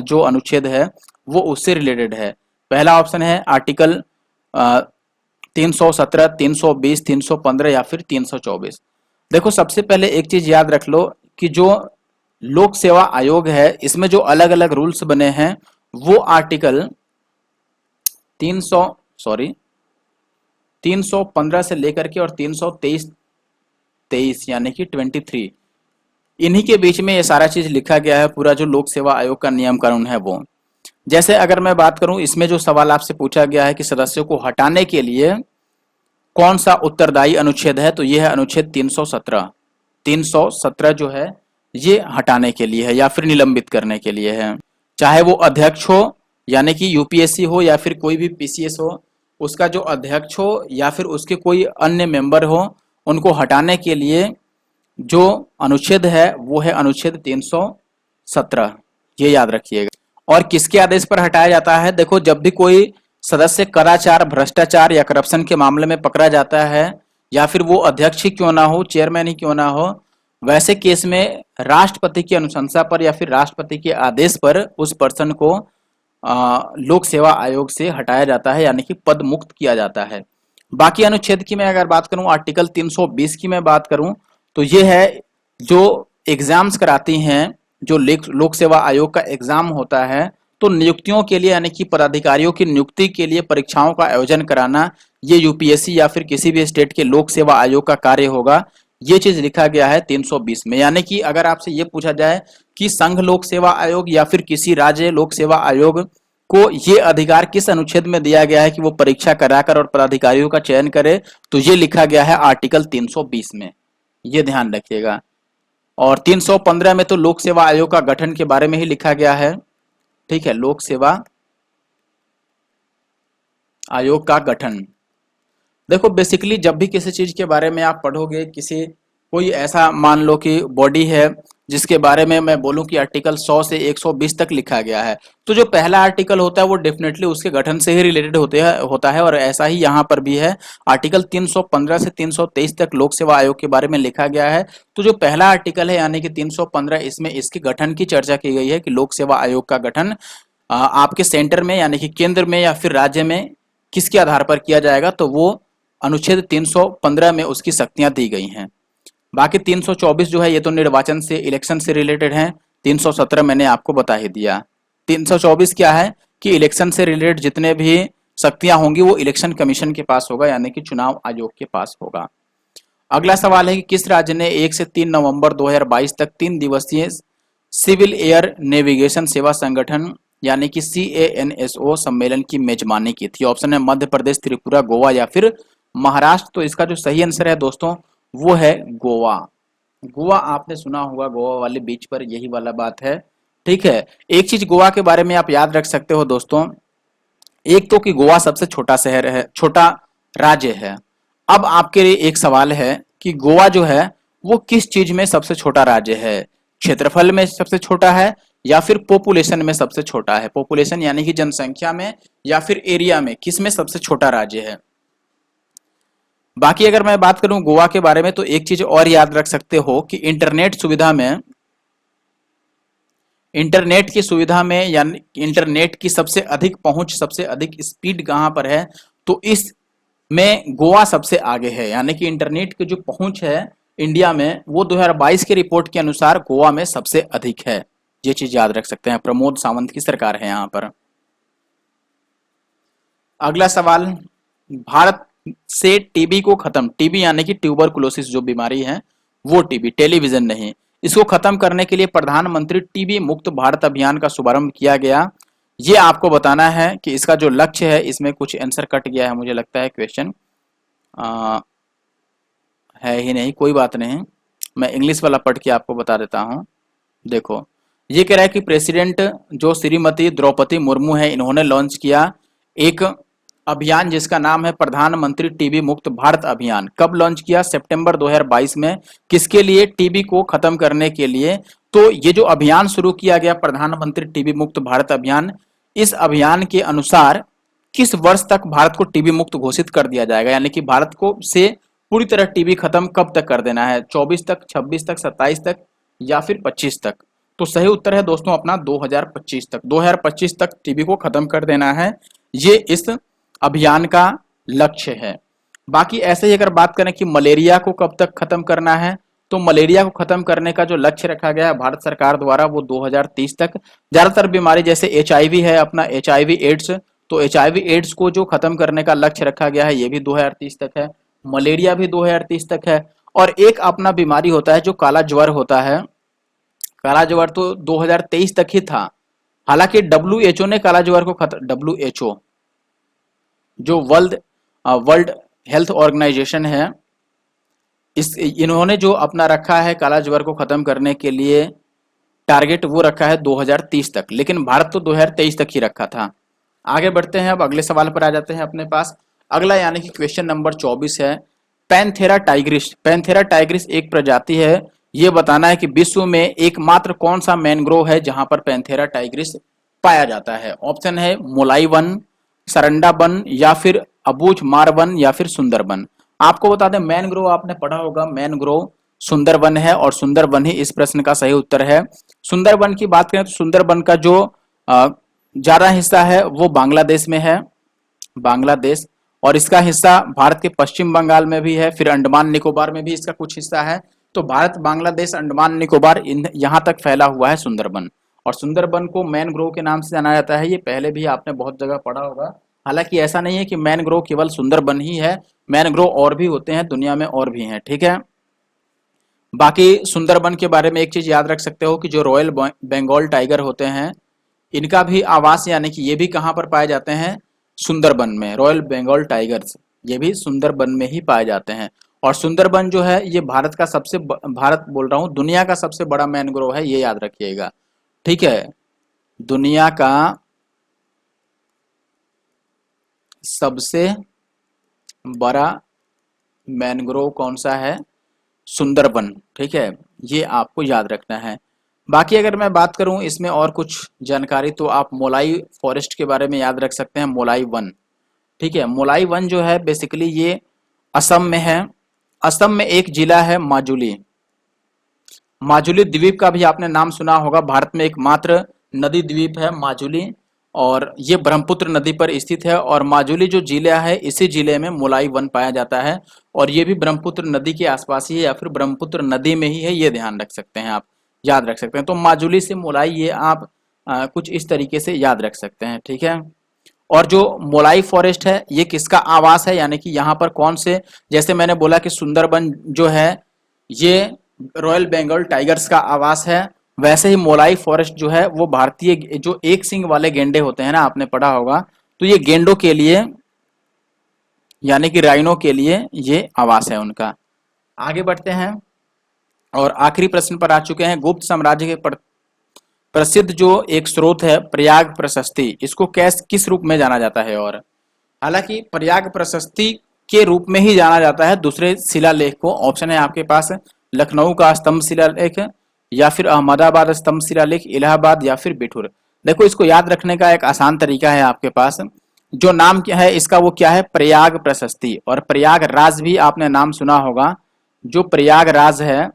जो अनुच्छेद है वो उससे रिलेटेड है? पहला ऑप्शन है आर्टिकल 317, 320, 315 या फिर 324। देखो सबसे पहले एक चीज याद रख लो कि जो लोक सेवा आयोग है इसमें जो अलग अलग रूल्स बने हैं वो आर्टिकल 315 से लेकर के और 323 यानी कि 23, इन्हीं के बीच में ये सारा चीज लिखा गया है, पूरा जो लोक सेवा आयोग का नियम कानून है वो। जैसे अगर मैं बात करूं, इसमें जो सवाल आपसे पूछा गया है कि सदस्यों को हटाने के लिए कौन सा उत्तरदायी अनुच्छेद है, तो यह है अनुच्छेद 317। 317 जो है ये हटाने के लिए है या फिर निलंबित करने के लिए है। चाहे वो अध्यक्ष हो यानी कि यूपीएससी हो या फिर कोई भी पीसीएस हो, उसका जो अध्यक्ष हो या फिर उसके कोई अन्य मेंबर हो, उनको हटाने के लिए जो अनुच्छेद है वो है अनुच्छेद 317, ये याद रखिएगा। और किसके आदेश पर हटाया जाता है? देखो जब भी कोई सदस्य कदाचार, भ्रष्टाचार या करप्शन के मामले में पकड़ा जाता है, या फिर वो अध्यक्ष ही क्यों ना हो, चेयरमैन ही क्यों ना हो, वैसे केस में राष्ट्रपति की अनुशंसा पर या फिर राष्ट्रपति के आदेश पर उस पर्सन को लोक सेवा आयोग से हटाया जाता है, यानी कि पद मुक्त किया जाता है। बाकी अनुच्छेद की मैं अगर बात करूं, आर्टिकल 320 की मैं बात करूं, तो ये है जो एग्जाम्स कराती हैं, जो लोक सेवा आयोग का एग्जाम होता है, तो नियुक्तियों के लिए यानी कि पदाधिकारियों की नियुक्ति के लिए परीक्षाओं का आयोजन कराना, ये यूपीएससी या फिर किसी भी स्टेट के लोक सेवा आयोग का कार्य होगा। ये चीज लिखा गया है 320 में। यानी कि अगर आपसे ये पूछा जाए कि संघ लोक सेवा आयोग या फिर किसी राज्य लोक सेवा आयोग को ये अधिकार किस अनुच्छेद में दिया गया है कि वो परीक्षा कराकर और पदाधिकारियों का चयन करे, तो ये लिखा गया है आर्टिकल 320 में, ये ध्यान रखिएगा। और 315 में तो लोक सेवा आयोग का गठन के बारे में ही लिखा गया है। ठीक है, लोक सेवा आयोग का गठन। देखो बेसिकली जब भी किसी चीज के बारे में आप पढ़ोगे, किसी कोई ऐसा मान लो कि बॉडी है जिसके बारे में मैं बोलूं कि आर्टिकल 100 से 120 तक लिखा गया है, तो जो पहला आर्टिकल होता है वो डेफिनेटली उसके गठन से ही रिलेटेड होता है। और ऐसा ही यहाँ पर भी है, आर्टिकल 315 से 323 तक लोक सेवा आयोग के बारे में लिखा गया है। तो जो पहला आर्टिकल है यानी कि 315, इसमें इसके गठन की चर्चा की गई है कि लोक सेवा आयोग का गठन आपके सेंटर में यानी कि केंद्र में या फिर राज्य में किसके आधार पर किया जाएगा, तो वो अनुच्छेद 315 में उसकी शक्तियां दी गई हैं। बाकी 324 जो है ये तो निर्वाचन से, इलेक्शन से रिलेटेड है। 317 मैंने आपको बता ही दिया। 324 क्या है कि इलेक्शन से रिलेटेड जितने भी शक्तियां होंगी वो इलेक्शन कमीशन के पास होगा, यानी कि चुनाव आयोग के पास होगा। अगला सवाल है कि किस राज्य ने 1 से 3 नवंबर 2022 तक 3 दिवसीय सिविल एयर नेविगेशन सेवा संगठन यानी कि CANSO सम्मेलन की मेजबानी की थी? ऑप्शन है मध्य प्रदेश, त्रिपुरा, गोवा या फिर महाराष्ट्र। तो इसका जो सही आंसर है दोस्तों वो है गोवा। गोवा आपने सुना होगा, गोवा वाले बीच पर यही वाला बात है। ठीक है, एक चीज गोवा के बारे में आप याद रख सकते हो दोस्तों, एक तो कि गोवा सबसे छोटा शहर है, छोटा राज्य है। अब आपके लिए एक सवाल है कि गोवा जो है वो किस चीज में सबसे छोटा राज्य है? क्षेत्रफल में सबसे छोटा है या फिर पॉपुलेशन में सबसे छोटा है? पॉपुलेशन यानी कि जनसंख्या में या फिर एरिया में, किस में सबसे छोटा राज्य है? बाकी अगर मैं बात करूं गोवा के बारे में, तो एक चीज और याद रख सकते हो कि इंटरनेट की सुविधा में यानी इंटरनेट की सबसे अधिक पहुंच, सबसे अधिक स्पीड कहां पर है? तो इस में गोवा सबसे आगे है। यानी कि इंटरनेट की जो पहुंच है इंडिया में वो 2022 के रिपोर्ट के अनुसार गोवा में सबसे अधिक है। ये चीज याद रख सकते हैं, प्रमोद सावंत की सरकार है यहां पर। अगला सवाल, भारत से टीबी को खत्म, टीबी यानी कि ट्यूबरकुलोसिस जो बीमारी है वो टीबी, टेलीविजन नहीं, इसको खत्म करने के लिए प्रधानमंत्री टीबी मुक्त भारत अभियान का शुभारंभ किया गया। ये आपको बताना है कि इसका जो लक्ष्य है, इसमें कुछ आंसर कट गया है मुझे लगता है, क्वेश्चन है ही नहीं, कोई बात नहीं, मैं इंग्लिश वाला पढ़ के आपको बता देता हूं। देखो ये कह रहा है कि प्रेसिडेंट जो श्रीमती द्रौपदी मुर्मू है, इन्होंने लॉन्च किया एक अभियान जिसका नाम है प्रधानमंत्री टीबी मुक्त भारत अभियान। कब लॉन्च किया? सितंबर 2022 में। किसके लिए? टीबी को खत्म करने के लिए। तो ये जो अभियान शुरू किया गया प्रधानमंत्री टीबी मुक्त भारत अभियान, इस अभियान के अनुसार किस वर्ष तक भारत को टीबी मुक्त घोषित कर दिया जाएगा? यानी कि भारत को से पूरी तरह टीबी खत्म कब तक कर देना है? 24 तक, 26 तक, 27 तक या फिर 25 तक? तो सही उत्तर है दोस्तों अपना 2025 तक। 2025 तक टीबी को खत्म कर देना है, ये इस अभियान का लक्ष्य है। बाकी ऐसे ही अगर बात करें कि मलेरिया को कब तक खत्म करना है, तो मलेरिया को खत्म करने का जो लक्ष्य रखा गया है भारत सरकार द्वारा वो 2030 तक। ज्यादातर बीमारी जैसे HIV है अपना, HIV एड्स, तो HIV एड्स को जो खत्म करने का लक्ष्य रखा गया है ये भी 2030 तक है। मलेरिया भी 2030 तक है। और एक अपना बीमारी होता है जो काला ज्वर होता है, काला ज्वर तो 2023 तक ही था। हालांकि WHO ने काला ज्वर को WHO जो वर्ल्ड हेल्थ ऑर्गेनाइजेशन है, इन्होंने जो अपना रखा है काला ज्वर को खत्म करने के लिए टारगेट, वो रखा है 2030 तक, लेकिन भारत तो 2023 तक ही रखा था। आगे बढ़ते हैं, अब अगले सवाल पर आ जाते हैं अपने पास। अगला यानी कि क्वेश्चन नंबर 24 है, पैंथेरा टाइग्रिस। पैंथेरा टाइग्रिस एक प्रजाति है, ये बताना है कि विश्व में एकमात्र कौन सा मैनग्रोव है जहां पर पैंथेरा टाइग्रिस पाया जाता है? ऑप्शन है मोलाई वन, सरंडा वन या फिर अबूझ मार वन या फिर सुंदरबन। आपको बता दें मैनग्रोव आपने पढ़ा होगा, मैनग्रोव सुंदरबन है और सुंदरबन ही इस प्रश्न का सही उत्तर है। सुंदरबन की बात करें तो सुंदरबन का जो ज़्यादा हिस्सा है वो बांग्लादेश में है, बांग्लादेश। और इसका हिस्सा भारत के पश्चिम बंगाल में भी है, फिर अंडमान निकोबार में भी इसका कुछ हिस्सा है। तो भारत, बांग्लादेश, अंडमान निकोबार, इन यहाँ तक फैला हुआ है सुंदरबन। और सुंदरबन को मैनग्रोव के नाम से जाना जाता है, ये पहले भी आपने बहुत जगह पढ़ा होगा। हालांकि ऐसा नहीं है कि मैनग्रोव केवल सुंदरबन ही है, मैनग्रोव और भी होते हैं, दुनिया में और भी हैं, ठीक है। बाकी सुंदरबन के बारे में एक चीज याद रख सकते हो कि जो रॉयल बंगाल टाइगर होते हैं, इनका भी आवास, यानी कि ये भी कहाँ पर पाए जाते हैं, सुंदरबन में। रॉयल बंगाल टाइगर्स ये भी सुंदरबन में ही पाए जाते हैं। और सुंदरबन जो है ये भारत का भारत बोल रहा हूँ, दुनिया का सबसे बड़ा मैनग्रोव है, ये याद रखिएगा, ठीक है। दुनिया का सबसे बड़ा मैनग्रोव कौन सा है, सुंदरबन, ठीक है, ये आपको याद रखना है। बाकी अगर मैं बात करूं इसमें और कुछ जानकारी, तो आप मोलाई फॉरेस्ट के बारे में याद रख सकते हैं, मोलाई वन, ठीक है। मोलाई वन जो है बेसिकली ये असम में है। असम में एक जिला है माजुली, माजुली द्वीप का भी आपने नाम सुना होगा, भारत में एकमात्र नदी द्वीप है माजुली, और ये ब्रह्मपुत्र नदी पर स्थित है। और माजुली जो जिला है, इसी जिले में मोलाई वन पाया जाता है, और ये भी ब्रह्मपुत्र नदी के आसपास ही है, या फिर ब्रह्मपुत्र नदी में ही है, ये ध्यान रख सकते हैं, आप याद रख सकते हैं। तो माजुली से मोलाई, ये आप कुछ इस तरीके से याद रख सकते हैं, ठीक है। और जो मोलाई फॉरेस्ट है ये किसका आवास है, यानी कि यहाँ पर कौन से, जैसे मैंने बोला कि सुंदरबन जो है ये रॉयल बंगाल टाइगर्स का आवास है, वैसे ही मोलाई फॉरेस्ट जो है वो भारतीय जो एक सींग वाले गेंडे होते हैं ना, आपने पढ़ा होगा, तो ये गेंडों के लिए, यानी कि राइनो के लिए ये आवास है उनका। आगे बढ़ते हैं और आखिरी प्रश्न पर आ चुके हैं। गुप्त साम्राज्य के प्रसिद्ध जो एक स्रोत है प्रयाग प्रशस्ति, इसको किस रूप में जाना जाता है? और हालांकि प्रयाग प्रशस्ति के रूप में ही जाना जाता है दूसरे शिलालेख को। ऑप्शन है आपके पास, लखनऊ का स्तंभ शिलालेख, या फिर अहमदाबाद स्तंभ शिलालेख, इलाहाबाद, या फिर बिठूर। देखो इसको याद रखने का एक आसान तरीका है आपके पास, जो नाम क्या है इसका, वो क्या है, प्रयाग प्रशस्ति। और प्रयागराज भी आपने नाम सुना होगा, जो प्रयागराज है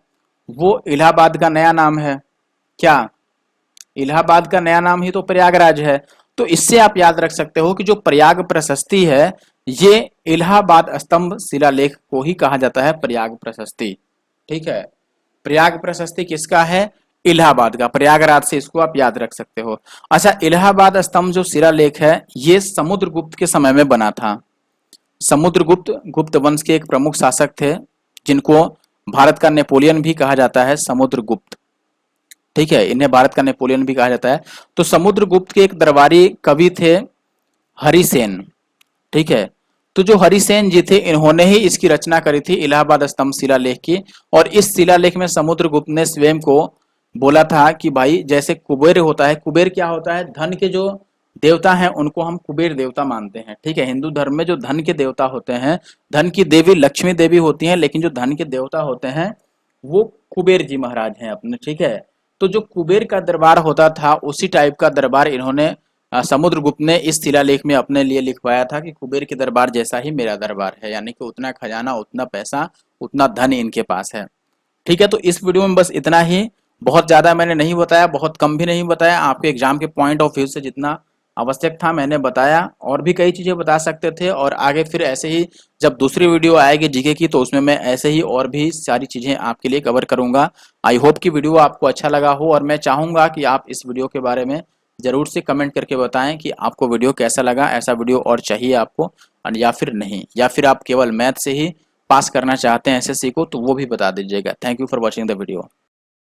वो इलाहाबाद का नया नाम है। क्या इलाहाबाद का नया नाम ही तो प्रयागराज है। तो इससे आप याद रख सकते हो कि जो प्रयाग प्रशस्ति है ये इलाहाबाद स्तंभ शिलालेख को ही कहा जाता है प्रयाग प्रशस्ति, ठीक है। प्रयाग प्रशस्ति किसका है, इलाहाबाद का, प्रयागराज से, इसको आप याद रख सकते हो। अच्छा, इलाहाबाद स्तंभ जो शिलालेख है ये समुद्रगुप्त के समय में बना था। समुद्रगुप्त गुप्त वंश के एक प्रमुख शासक थे, जिनको भारत का नेपोलियन भी कहा जाता है, समुद्रगुप्त, ठीक है, इन्हें भारत का नेपोलियन भी कहा जाता है। तो समुद्रगुप्त के एक दरबारी कवि थे हरिसेन, ठीक है। तो जो हरिसेन जी थे इन्होंने ही इसकी रचना करी थी इलाहाबाद स्तंभ शिलालेख की। और इस शिलालेख में समुद्रगुप्त ने स्वयं को बोला था कि भाई जैसे कुबेर होता है, कुबेर क्या होता है, धन के जो देवता हैं उनको हम कुबेर देवता मानते हैं, ठीक है। हिंदू धर्म में जो धन के देवता होते हैं, धन की देवी लक्ष्मी देवी होती हैं, लेकिन जो धन के देवता होते हैं वो कुबेर जी महाराज हैं अपने, ठीक है। तो जो कुबेर का दरबार होता था उसी टाइप का दरबार इन्होंने, समुद्रगुप्त ने इस शिलालेख में अपने लिए लिखवाया था कि कुबेर के दरबार जैसा ही मेरा दरबार है, यानी कि उतना खजाना, उतना पैसा, उतना धन इनके पास है, ठीक है। तो इस वीडियो में बस इतना ही, बहुत ज़्यादा मैंने नहीं बताया, बहुत कम भी नहीं बताया, आपके एग्जाम के पॉइंट ऑफ व्यू से जितना आवश्यक था मैंने बताया। और भी कई चीज़ें बता सकते थे, और आगे फिर ऐसे ही जब दूसरी वीडियो आएगी जीके की तो उसमें मैं ऐसे ही और भी सारी चीज़ें आपके लिए कवर करूंगा। आई होप कि वीडियो आपको अच्छा लगा हो, और मैं चाहूँगा कि आप इस वीडियो के बारे में ज़रूर से कमेंट करके बताएं कि आपको वीडियो कैसा लगा, ऐसा वीडियो और चाहिए आपको या फिर नहीं, या फिर आप केवल मैथ से ही पास करना चाहते हैं एसएससी को, तो वो भी बता दीजिएगा। Thank you for watching the video.